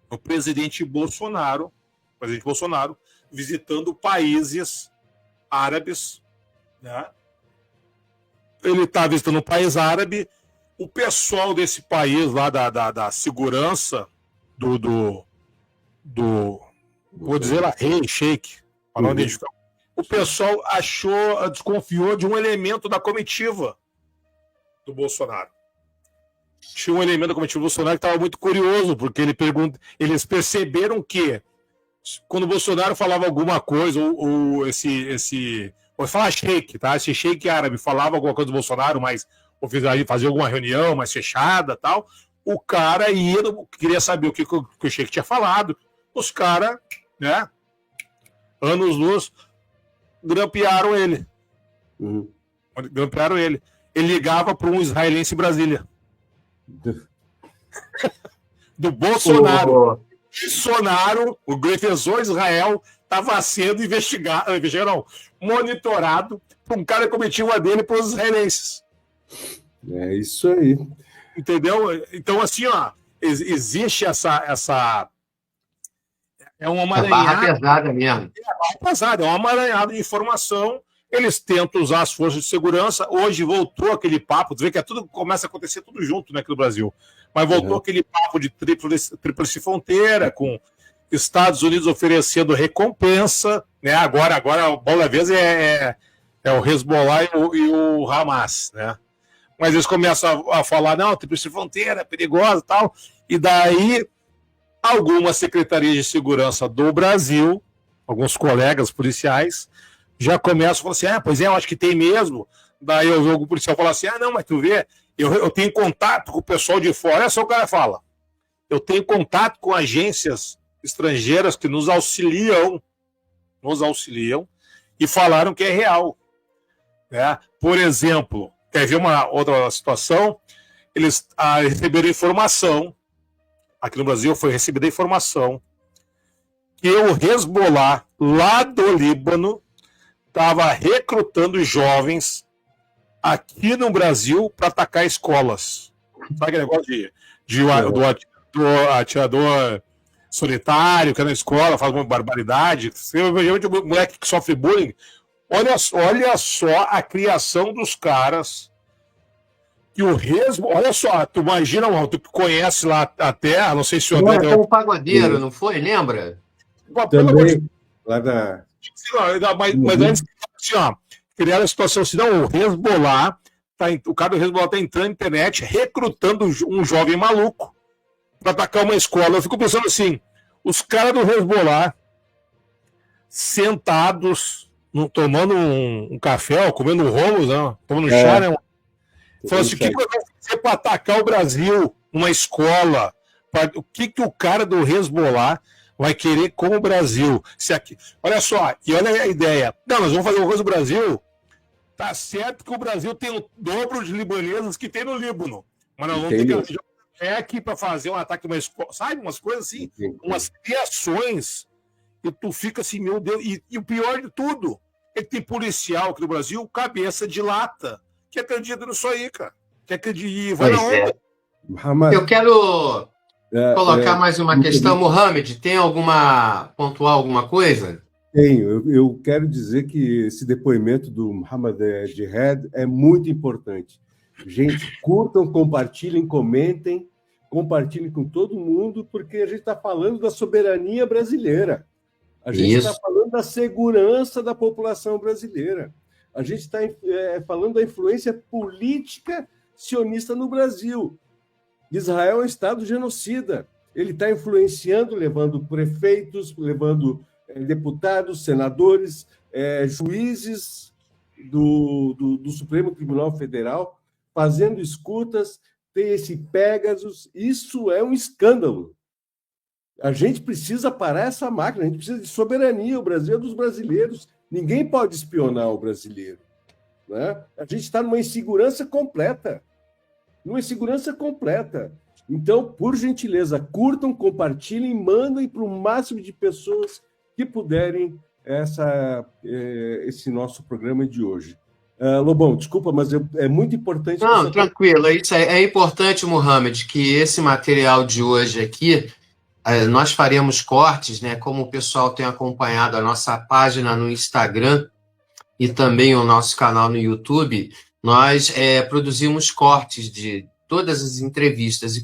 O presidente Bolsonaro visitando países árabes, né? Ele está visitando um país árabe, o pessoal desse país lá da segurança vou dizer lá, rei, sheik, para não identificar. O pessoal desconfiou de um elemento da comitiva do Bolsonaro. Tinha um elemento da comitiva do Bolsonaro que estava muito curioso, porque eles perceberam que quando o Bolsonaro falava alguma coisa, ou vou falar sheik, tá? Esse sheik árabe falava alguma coisa do Bolsonaro, mas fazia alguma reunião mais fechada, tal, o cara queria saber o que o sheik tinha falado. Os caras, né, anos-luz, grampearam ele. Grampearam ele. Ele ligava para um israelense em Brasília. Do Bolsonaro. Bolsonaro, o defensor de Israel, estava sendo monitorado por um cara que cometia uma dele para os israelenses. É isso aí. Entendeu? Então, assim, existe essa é uma amaranhada. Barra pesada mesmo. É barra pesada, é uma amaranhada de informação. Eles tentam usar as forças de segurança. Hoje voltou aquele papo, tu vê que tudo começa a acontecer tudo junto, né, aqui no Brasil. Mas voltou aquele papo de tríplice fronteira, com Estados Unidos oferecendo recompensa, né? Agora a bola da vez é o Hezbollah e o Hamas, né? Mas eles começam a falar, não, tríplice fronteira, perigosa e tal, e daí algumas secretarias de segurança do Brasil, alguns colegas policiais, já começam a falar assim, pois é, eu acho que tem mesmo. Daí o policial fala assim, não, mas tu vê, eu tenho contato com o pessoal de fora. Olha só o cara fala, eu tenho contato com agências estrangeiras que nos auxiliam, e falaram que é real. Né? Por exemplo, quer ver uma outra situação? Eles receberam informação, aqui no Brasil foi recebida a informação, que o Hezbollah, lá do Líbano, estava recrutando jovens aqui no Brasil para atacar escolas. Sabe aquele negócio do atirador solitário, que é na escola, faz uma barbaridade? Geralmente o moleque que sofre bullying. Olha só a criação dos caras. Que o Hezbollah, olha só, tu imagina, tu que conhece lá a terra, não sei se o André... Não, é como pagodeiro, não foi? Lembra? Também, lá da... Mas antes, assim, ó, criaram a situação assim, não, o Hezbollah, o cara do Hezbollah está entrando na internet recrutando um jovem maluco para atacar uma escola. Eu fico pensando assim, os caras do Hezbollah sentados, tomando um café, ou comendo um romos, né? Tomando chá, né? Falando assim, o que eu vou fazer para atacar o Brasil, uma escola? O que o cara do Hezbollah vai querer com o Brasil? Olha só, e olha a ideia. Não, nós vamos fazer uma coisa no Brasil. Tá certo que o Brasil tem o dobro de libaneses que tem no Líbano. Mas nós vamos ter que arranjar aqui para fazer um ataque, uma escola, sabe? Umas coisas assim, umas criações. E tu fica assim, meu Deus. E o pior de tudo é que tem policial aqui no Brasil, cabeça de lata, que acredita nisso aí, cara. Que acredita e vai na onda. Eu quero colocar mais uma questão. Mohamed, tem pontuar alguma coisa? Tenho. Eu quero dizer que esse depoimento do Mohamed Jihad é muito importante. Gente, curtam, compartilhem, comentem, compartilhem com todo mundo, porque a gente está falando da soberania brasileira. A gente está falando da segurança da população brasileira. A gente está falando da influência política sionista no Brasil. Israel é um Estado genocida. Ele está influenciando, levando prefeitos, levando deputados, senadores, juízes do Supremo Tribunal Federal, fazendo escutas, tem esse Pegasus. Isso é um escândalo. A gente precisa parar essa máquina, a gente precisa de soberania. O Brasil é dos brasileiros. Ninguém pode espionar o brasileiro. Né? A gente está numa insegurança completa. Então, por gentileza, curtam, compartilhem, mandem para o máximo de pessoas que puderem esse nosso programa de hoje. Lobão, desculpa, mas é muito importante... Não, tranquilo. Isso é importante, Mohamed, que esse material de hoje aqui, nós faremos cortes, né? Como o pessoal tem acompanhado a nossa página no Instagram e também o nosso canal no YouTube, nós produzimos cortes de todas as entrevistas e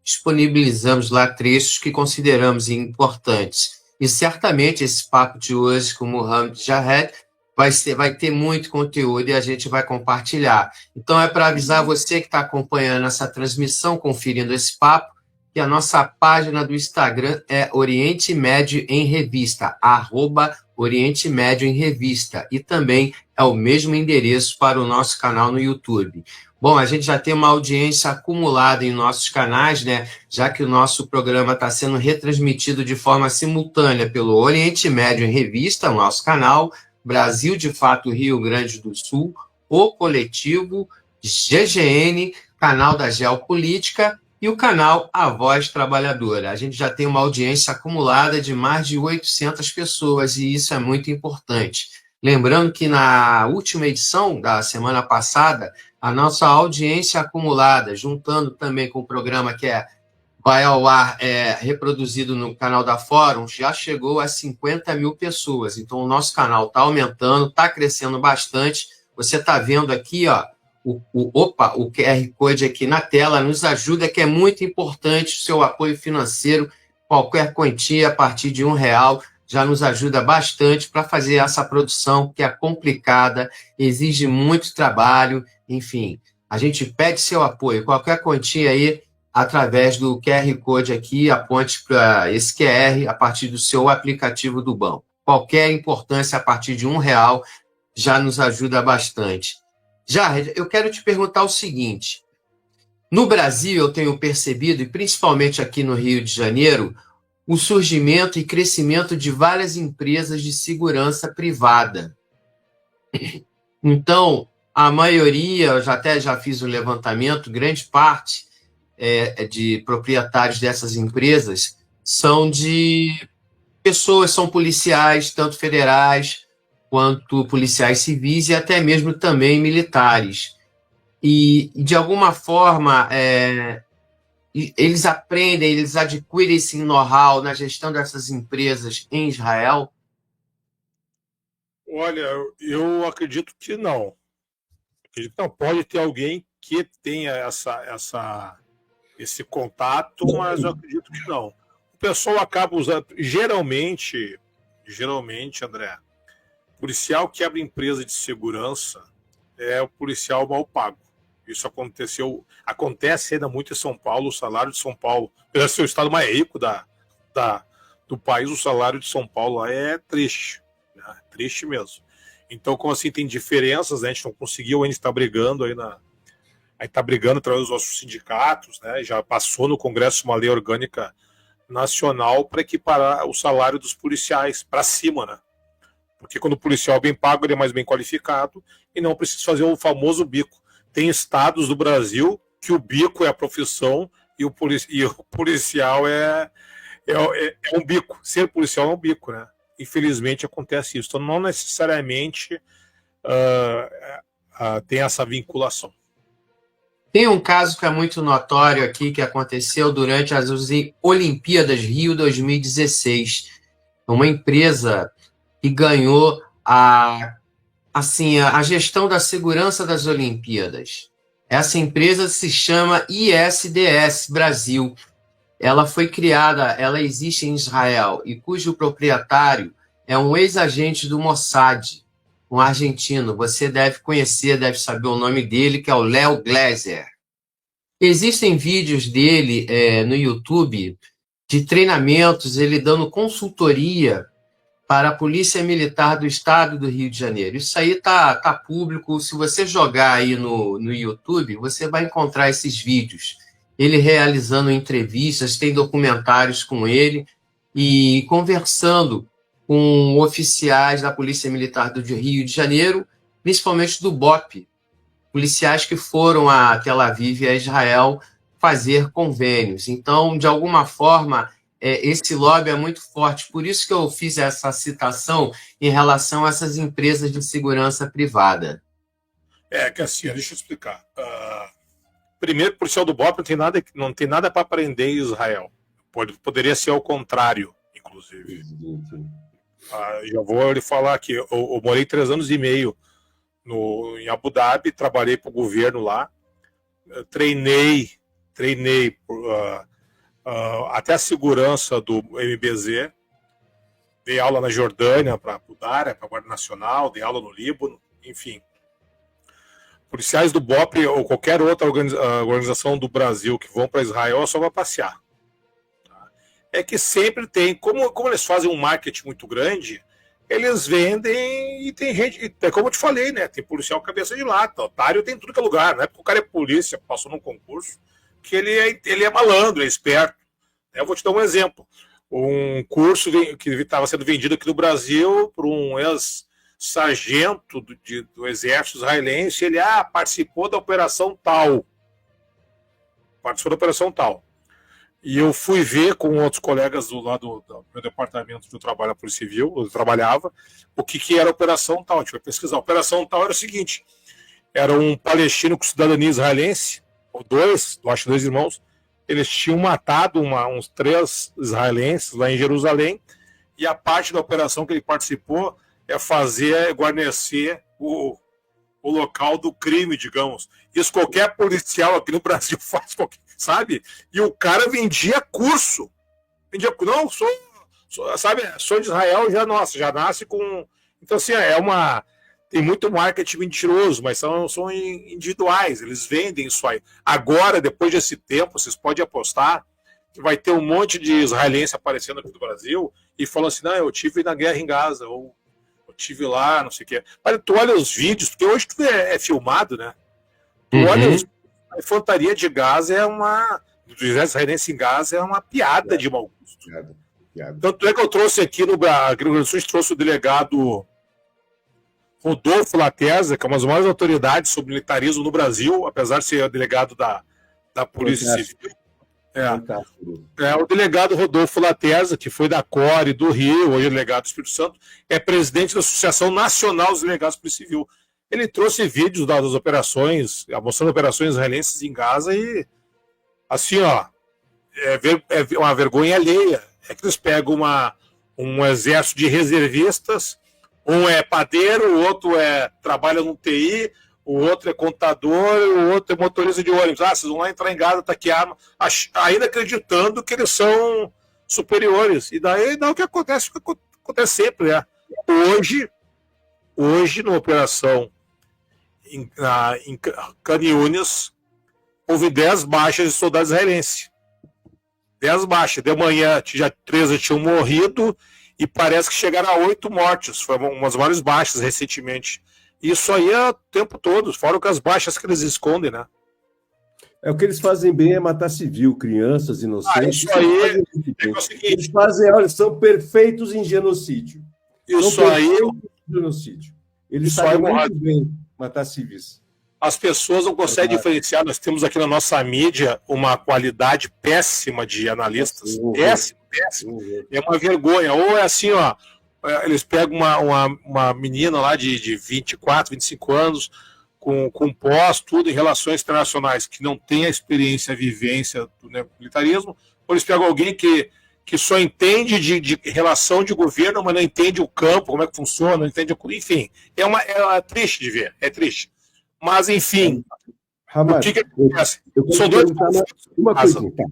disponibilizamos lá trechos que consideramos importantes. E certamente esse papo de hoje com o Mohamed Jihad vai ter muito conteúdo e a gente vai compartilhar. Então é para avisar você que está acompanhando essa transmissão, conferindo esse papo, que a nossa página do Instagram é Oriente Médio em Revista, @Oriente Médio em Revista, e também é o mesmo endereço para o nosso canal no YouTube. Bom, a gente já tem uma audiência acumulada em nossos canais, né? Já que o nosso programa está sendo retransmitido de forma simultânea pelo Oriente Médio em Revista, o nosso canal, Brasil de Fato Rio Grande do Sul, O Coletivo, GGN, canal da Geopolítica, e o canal A Voz Trabalhadora. A gente já tem uma audiência acumulada de mais de 800 pessoas, e isso é muito importante. Lembrando que na última edição da semana passada, a nossa audiência acumulada, juntando também com o programa que vai ao ar, reproduzido no canal da Fórum, já chegou a 50 mil pessoas. Então, o nosso canal está aumentando, está crescendo bastante. Você está vendo aqui, ó, o QR Code aqui na tela, nos ajuda, que é muito importante o seu apoio financeiro. Qualquer quantia a partir de R$1 já nos ajuda bastante para fazer essa produção que é complicada, exige muito trabalho, enfim. A gente pede seu apoio, qualquer quantia aí, através do QR Code aqui, aponte para esse QR a partir do seu aplicativo do banco. Qualquer importância a partir de R$1 já nos ajuda bastante. Jared, eu quero te perguntar o seguinte. No Brasil, eu tenho percebido, e principalmente aqui no Rio de Janeiro, o surgimento e crescimento de várias empresas de segurança privada. Então, a maioria, eu já fiz o levantamento, grande parte de proprietários dessas empresas são de pessoas, são policiais, tanto federais quanto policiais civis e até mesmo também militares. E, de alguma forma, eles aprendem, eles adquirem esse know-how na gestão dessas empresas em Israel? Olha, eu acredito que não. Pode ter alguém que tenha esse contato, mas eu acredito que não. O pessoal acaba usando, geralmente, André, o policial que abre empresa de segurança é o policial mal pago. Isso acontece ainda muito em São Paulo. O salário de São Paulo, apesar de ser o estado mais rico do país, o salário de São Paulo lá é triste, né? Triste mesmo. Então, como assim, tem diferenças, né? A gente não conseguiu ainda estar brigando aí está brigando através dos nossos sindicatos, né? Já passou no Congresso uma lei orgânica nacional para equiparar o salário dos policiais para cima, né? Porque quando o policial é bem pago, ele é mais bem qualificado e não precisa fazer o famoso bico. Tem estados do Brasil que o bico é a profissão e o policial é um bico. Ser policial é um bico, né? Infelizmente acontece isso. Então não necessariamente tem essa vinculação. Tem um caso que é muito notório aqui, que aconteceu durante as Olimpíadas Rio 2016. Uma empresa que ganhou a gestão da segurança das Olimpíadas. Essa empresa se chama ISDS Brasil. Ela foi criada, ela existe em Israel, e cujo proprietário é um ex-agente do Mossad, um argentino. Você deve conhecer, deve saber o nome dele, que é o Léo Gleiser. Existem vídeos dele no YouTube de treinamentos, ele dando consultoria para a Polícia Militar do Estado do Rio de Janeiro. Isso aí tá público. Se você jogar aí no YouTube, você vai encontrar esses vídeos. Ele realizando entrevistas, tem documentários com ele e conversando com oficiais da Polícia Militar do Rio de Janeiro, principalmente do BOP, policiais que foram a Tel Aviv e a Israel fazer convênios. Então, de alguma forma, esse lobby é muito forte. Por isso que eu fiz essa citação em relação a essas empresas de segurança privada. Que assim, deixa eu explicar. Primeiro, o policial do BOP não tem nada para aprender em Israel. Poderia ser ao contrário, inclusive. Já vou lhe falar aqui. Eu morei 3 anos e meio em Abu Dhabi, trabalhei para o governo lá, treinei até a segurança do MBZ, dei aula na Jordânia para a Dária, para a Guarda Nacional, dei aula no Líbano, enfim. Policiais do BOP ou qualquer outra organização do Brasil que vão para Israel só vai passear. É que sempre tem, como eles fazem um marketing muito grande, eles vendem e tem gente, como eu te falei, né? Tem policial cabeça de lata, otário tem tudo que é lugar, não é porque o cara é polícia, passou num concurso, que ele é malandro, é esperto. Eu vou te dar um exemplo. Um curso que estava sendo vendido aqui no Brasil por um ex-sargento do exército israelense, ele participou da operação tal. E eu fui ver com outros colegas do meu departamento de trabalho na Polícia Civil, eu trabalhava, o que era a operação tal. A gente vai pesquisar. A operação tal era o seguinte: era um palestino com cidadania israelense, ou acho 2 irmãos, eles tinham matado uns 3 israelenses lá em Jerusalém, e a parte da operação que ele participou é guarnecer o local do crime, digamos. Isso qualquer policial aqui no Brasil faz, sabe? E o cara vendia curso. Não, sou de Israel, já nasce com... Então, assim, tem muito marketing mentiroso, mas são individuais, eles vendem isso aí. Agora, depois desse tempo, vocês podem apostar que vai ter um monte de israelense aparecendo aqui no Brasil e falando assim, não, eu tive na guerra em Gaza, ou eu tive lá, não sei o quê. Mas tu olha os vídeos, porque hoje tudo é filmado, né? Tu olha a infantaria de Gaza do exército israelense em Gaza é uma piada de mau gosto. Piada. Tanto é que eu trouxe aqui no Rio Grande do Sul, trouxe o delegado Rodolfo Latesa, que é uma das maiores autoridades sobre militarismo no Brasil, apesar de ser delegado da Polícia Civil. O delegado Rodolfo Latesa, que foi da CORE do Rio, hoje é delegado do Espírito Santo, é presidente da Associação Nacional dos Delegados da Polícia Civil. Ele trouxe vídeos das operações, mostrando operações israelenses em Gaza e, assim, é uma vergonha alheia. É que eles pegam um exército de reservistas, um é padeiro, o outro trabalha no TI, o outro é contador, o outro é motorista de ônibus. Vocês vão lá entrar em Gaza, tá aqui a arma, ainda acreditando que eles são superiores. E daí o que acontece sempre, né? Hoje, na operação em Khan Yunis, houve 10 baixas de soldados israelenses. 10 baixas. De manhã, 13 tinham morrido e parece que chegaram a 8 mortes. Foi uma das maiores baixas recentemente. Isso aí é o tempo todo, fora que as baixas que eles escondem, né? O que eles fazem bem é matar civil, crianças, inocentes. Isso aí eles fazem, olha, são perfeitos em genocídio. Isso aí. Genocídio. Eles sabem muito bem matar civis. As pessoas não conseguem diferenciar. Nós temos aqui na nossa mídia uma qualidade péssima de analistas. Péssima. É uma vergonha. Ou é assim, eles pegam uma menina lá de 24, 25 anos, com pós, tudo em relações internacionais, que não tem a experiência, a vivência do militarismo, ou eles pegam alguém que só entende de relação de governo, mas não entende o campo, como é que funciona, não entende enfim. É triste de ver, é triste. Mas, enfim, Hamad, o que acontece? São dois conflitos uma coisinha, tá.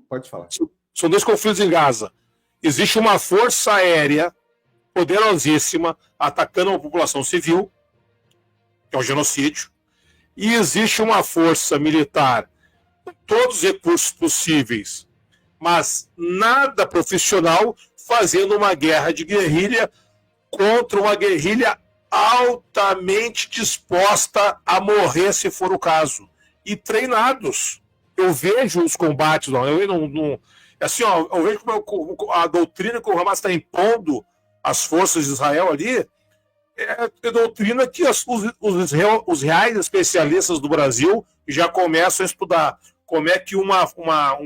Pode falar. São 2 conflitos em Gaza. Existe uma força aérea poderosíssima atacando uma população civil, que é um genocídio, e existe uma força militar com todos os recursos possíveis, mas nada profissional, fazendo uma guerra de guerrilha contra uma guerrilha altamente disposta a morrer se for o caso, e treinados. Eu vejo os combates, eu vejo como a doutrina que o Hamas está impondo às forças de Israel ali é doutrina que os reais especialistas do Brasil já começam a estudar. Como é que um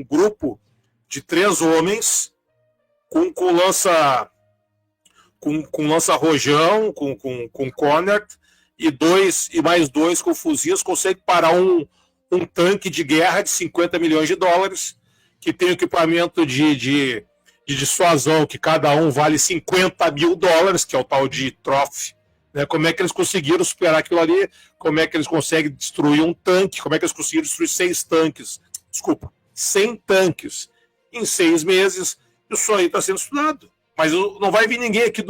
grupo de 3 homens com lança-rojão, com Cornet, e mais 2 com fuzis, consegue parar um tanque de guerra de 50 milhões de dólares, que tem equipamento de dissuasão, que cada um vale 50 mil dólares, que é o tal de Trophy. Né? Como é que eles conseguiram superar aquilo ali? Como é que eles conseguem destruir um tanque? Como é que eles conseguiram destruir 100 tanques em 6 meses? Isso aí está sendo estudado. Mas não vai vir ninguém aqui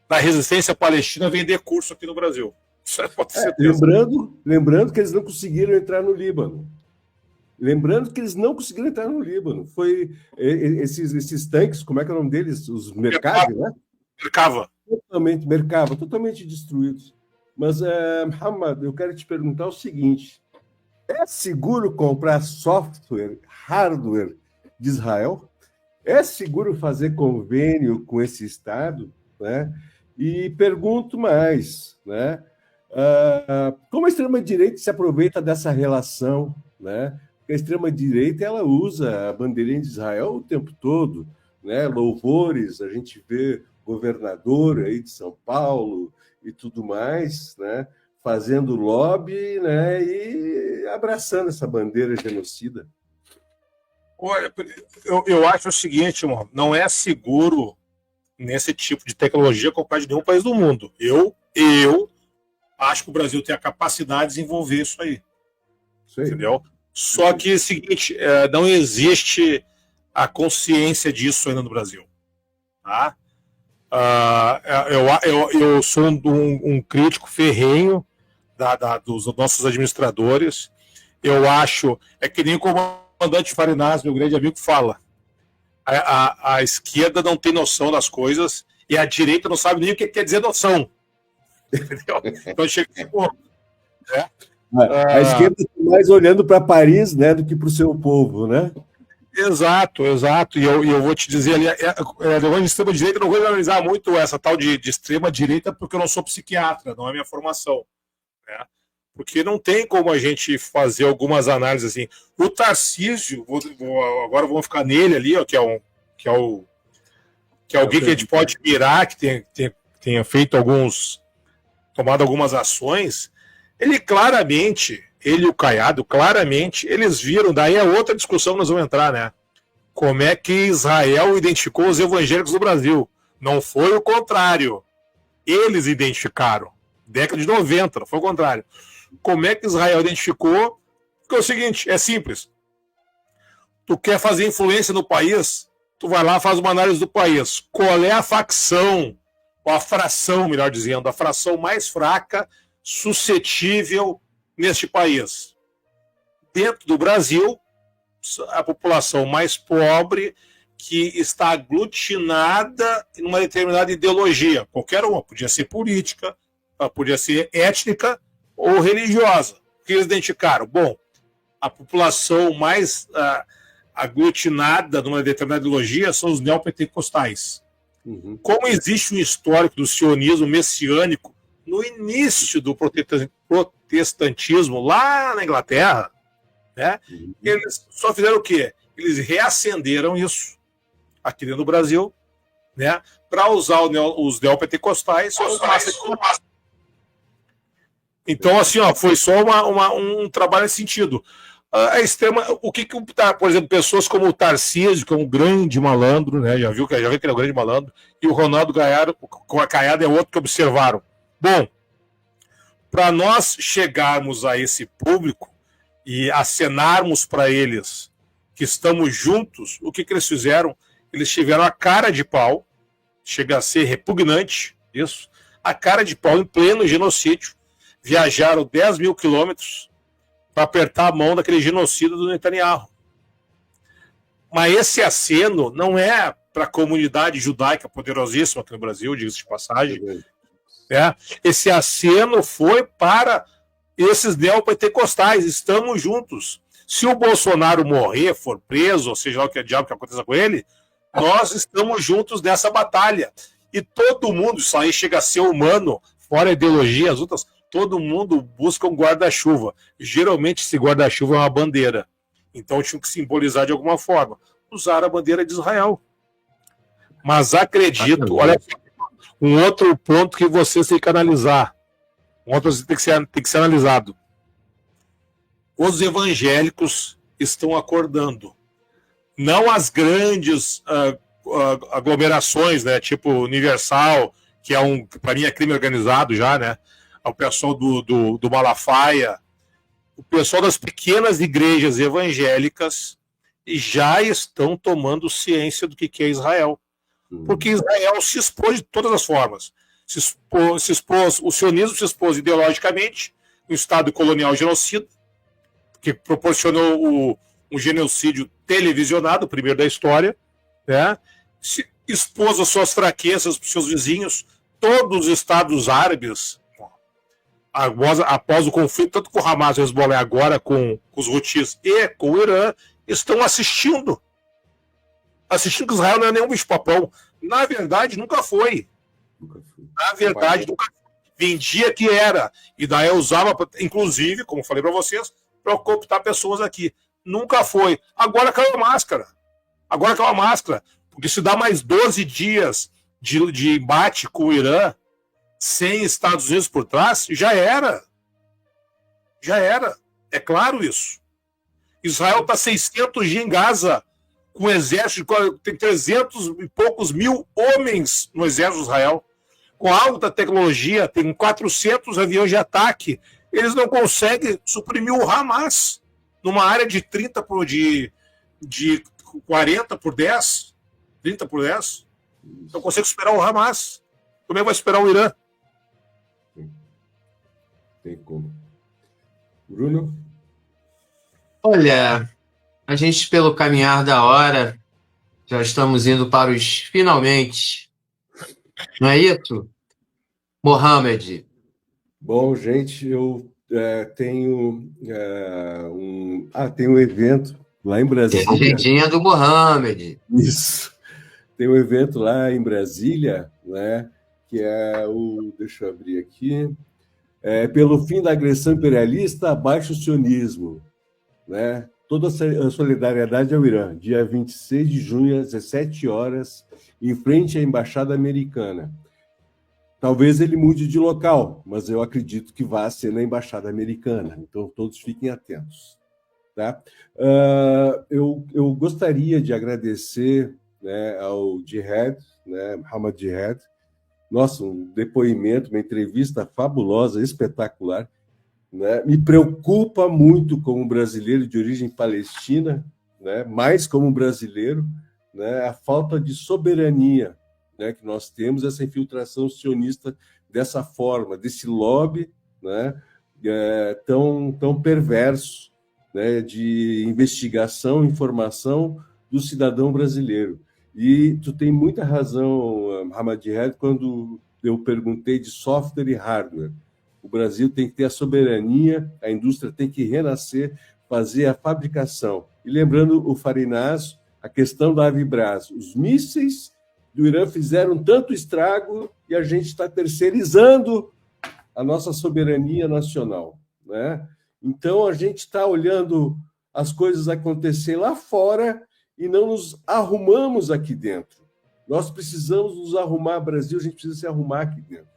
da resistência palestina vender curso aqui no Brasil. Isso pode ser lembrando que eles não conseguiram entrar no Líbano. Foi esses tanques, como é que é o nome deles? Os Merkava, né? Merkava, totalmente destruídos. Mas, Hamad, eu quero te perguntar o seguinte: é seguro comprar software, hardware de Israel? É seguro fazer convênio com esse Estado? Né? E pergunto mais, né? Como a extrema-direita se aproveita dessa relação, né? Porque a extrema-direita ela usa a bandeirinha de Israel o tempo todo, né? Louvores, a gente vê governador aí de São Paulo e tudo mais, né? Fazendo lobby, né? E abraçando essa bandeira genocida. Olha, eu acho o seguinte, irmão, não é seguro nesse tipo de tecnologia comprar de nenhum país do mundo. acho que o Brasil tem a capacidade de desenvolver isso aí. Isso aí. Entendeu? Só que é o seguinte, não existe a consciência disso ainda no Brasil. Tá? Eu sou um crítico ferrenho dos nossos administradores. Eu acho, é que nem o comandante Farinaz, meu grande amigo, fala. A esquerda não tem noção das coisas e a direita não sabe nem o que quer dizer noção. Entendeu? Então chega a esquerda está mais olhando para Paris, né, do que para o seu povo, né? Exato. E eu vou te dizer ali, de extrema-direita, eu não vou analisar muito essa tal de extrema-direita, porque eu não sou psiquiatra, não é minha formação. Né? Porque não tem como a gente fazer algumas análises assim. O Tarcísio, agora vamos ficar nele ali, ó, que é alguém que a gente pode mirar, que tenha feito tomado algumas ações. Ele e o Caiado, claramente, eles viram, daí é outra discussão que nós vamos entrar, né? Como é que Israel identificou os evangélicos do Brasil? Não foi o contrário. Eles identificaram. Década de 90, não foi o contrário. Como é que Israel identificou? Porque é o seguinte, é simples. Tu quer fazer influência no país, tu vai lá, faz uma análise do país. Qual é a facção, ou a fração, melhor dizendo, a fração mais fraca, suscetível neste país? Dentro do Brasil, a população mais pobre que está aglutinada em uma determinada ideologia, qualquer uma, podia ser política, podia ser étnica ou religiosa. O que eles identificaram? Bom, a população mais aglutinada numa determinada ideologia são os neopentecostais. Uhum. Como existe um histórico do sionismo messiânico no início do protestantismo lá na Inglaterra, né, eles só fizeram o quê? Eles reacenderam isso aqui dentro do Brasil, né, para usar os neopentecostais. Então, assim, ó, foi só um trabalho nesse sentido. A extrema, por exemplo, pessoas como o Tarcísio, que é um grande malandro, né, já viu que ele é um grande malandro, e o Ronaldo Caiado é outro que observaram. Bom, para nós chegarmos a esse público e acenarmos para eles que estamos juntos, o que eles fizeram? Eles tiveram a cara de pau, chega a ser repugnante isso, a cara de pau em pleno genocídio, viajaram 10 mil quilômetros para apertar a mão daquele genocida do Netanyahu. Mas esse aceno não é para a comunidade judaica poderosíssima aqui no Brasil, diga-se de passagem. Esse aceno foi para esses neopentecostais. Estamos juntos. Se o Bolsonaro morrer, for preso, ou seja lá o que é diabo que aconteça com ele, nós estamos juntos nessa batalha. E todo mundo, isso aí chega a ser humano, fora a ideologia, as outras, todo mundo busca um guarda-chuva. Geralmente esse guarda-chuva é uma bandeira. Então tinha que simbolizar de alguma forma. Usar a bandeira de Israel. Mas acredito, olha, um outro ponto que vocês têm que analisar. Um outro ponto que tem que ser analisado. Os evangélicos estão acordando. Não as grandes aglomerações, né, tipo Universal, que para mim é crime organizado já, né? O pessoal do Malafaia, o pessoal das pequenas igrejas evangélicas já estão tomando ciência do que é Israel. Porque Israel se expôs de todas as formas. O sionismo se expôs ideologicamente, um Estado colonial genocida, que proporcionou um genocídio televisionado, o primeiro da história, né? Se expôs as suas fraquezas para os seus vizinhos. Todos os Estados árabes, após o conflito, tanto com o Hamas e o Hezbollah, agora com os Houthis e com o Irã, estão assistindo que Israel não é nenhum bicho-papão. Na verdade, nunca foi. Na verdade, nunca foi. Vendia que era. E daí eu usava, inclusive, como falei para vocês, para cooptar pessoas aqui. Nunca foi. Agora caiu a máscara. Porque se dá mais 12 dias de embate com o Irã, sem Estados Unidos por trás, já era. É claro isso. Israel está 600 dias em Gaza, com um exército, tem 300 e poucos mil homens no exército de Israel. com alta tecnologia, tem 400 aviões de ataque, eles não conseguem suprimir o Hamas numa área de 40 por 10, 30 por 10. Não consegue superar o Hamas. Como é que vai superar o Irã? Tem como. Bruno? Olha, a gente, pelo caminhar da hora, já estamos indo para os finalmente. Não é isso, Mohamed? Bom, gente, eu tenho tem um evento lá em Tem a Brasília. agendinha do Mohamed. Isso. Tem um evento lá em Brasília, né, que é deixa eu abrir aqui, pelo fim da agressão imperialista, abaixo o sionismo, né? Toda a solidariedade ao Irã, dia 26 de junho, às 17 horas, em frente à Embaixada Americana. Talvez ele mude de local, mas eu acredito que vá ser na Embaixada Americana, então todos fiquem atentos. Tá? Eu gostaria de agradecer, né, ao Jihad, né, Mohamed Jihad, nossa, um depoimento, uma entrevista fabulosa, espetacular, né? Me preocupa muito como brasileiro de origem palestina, né, mais como brasileiro, né, a falta de soberania, né, que nós temos, essa infiltração sionista dessa forma, desse lobby, né, tão perverso, né, de investigação, informação do cidadão brasileiro. E tu tem muita razão, Mohamed Jihad, quando eu perguntei de software e hardware. O Brasil tem que ter a soberania, a indústria tem que renascer, fazer a fabricação. E lembrando o Farinas, a questão da Avibras, os mísseis do Irã fizeram tanto estrago e a gente está terceirizando a nossa soberania nacional, né? Então, a gente está olhando as coisas acontecer lá fora e não nos arrumamos aqui dentro. Nós precisamos nos arrumar, Brasil, a gente precisa se arrumar aqui dentro.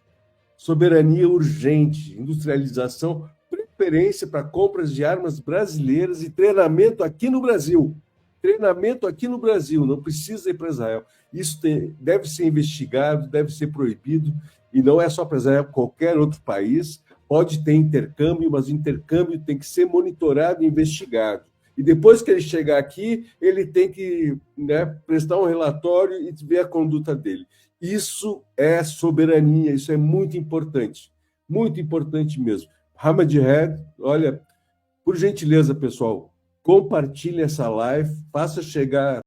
Soberania urgente, industrialização, preferência para compras de armas brasileiras e treinamento aqui no Brasil. Treinamento aqui no Brasil, não precisa ir para Israel. Isso deve ser investigado, deve ser proibido, e não é só para Israel, qualquer outro país. Pode ter intercâmbio, mas o intercâmbio tem que ser monitorado e investigado. E depois que ele chegar aqui, ele tem que, né, prestar um relatório e ver a conduta dele. Isso é soberania, isso é muito importante mesmo. Mohamed Jihad, olha, por gentileza, pessoal, compartilhe essa live, faça chegar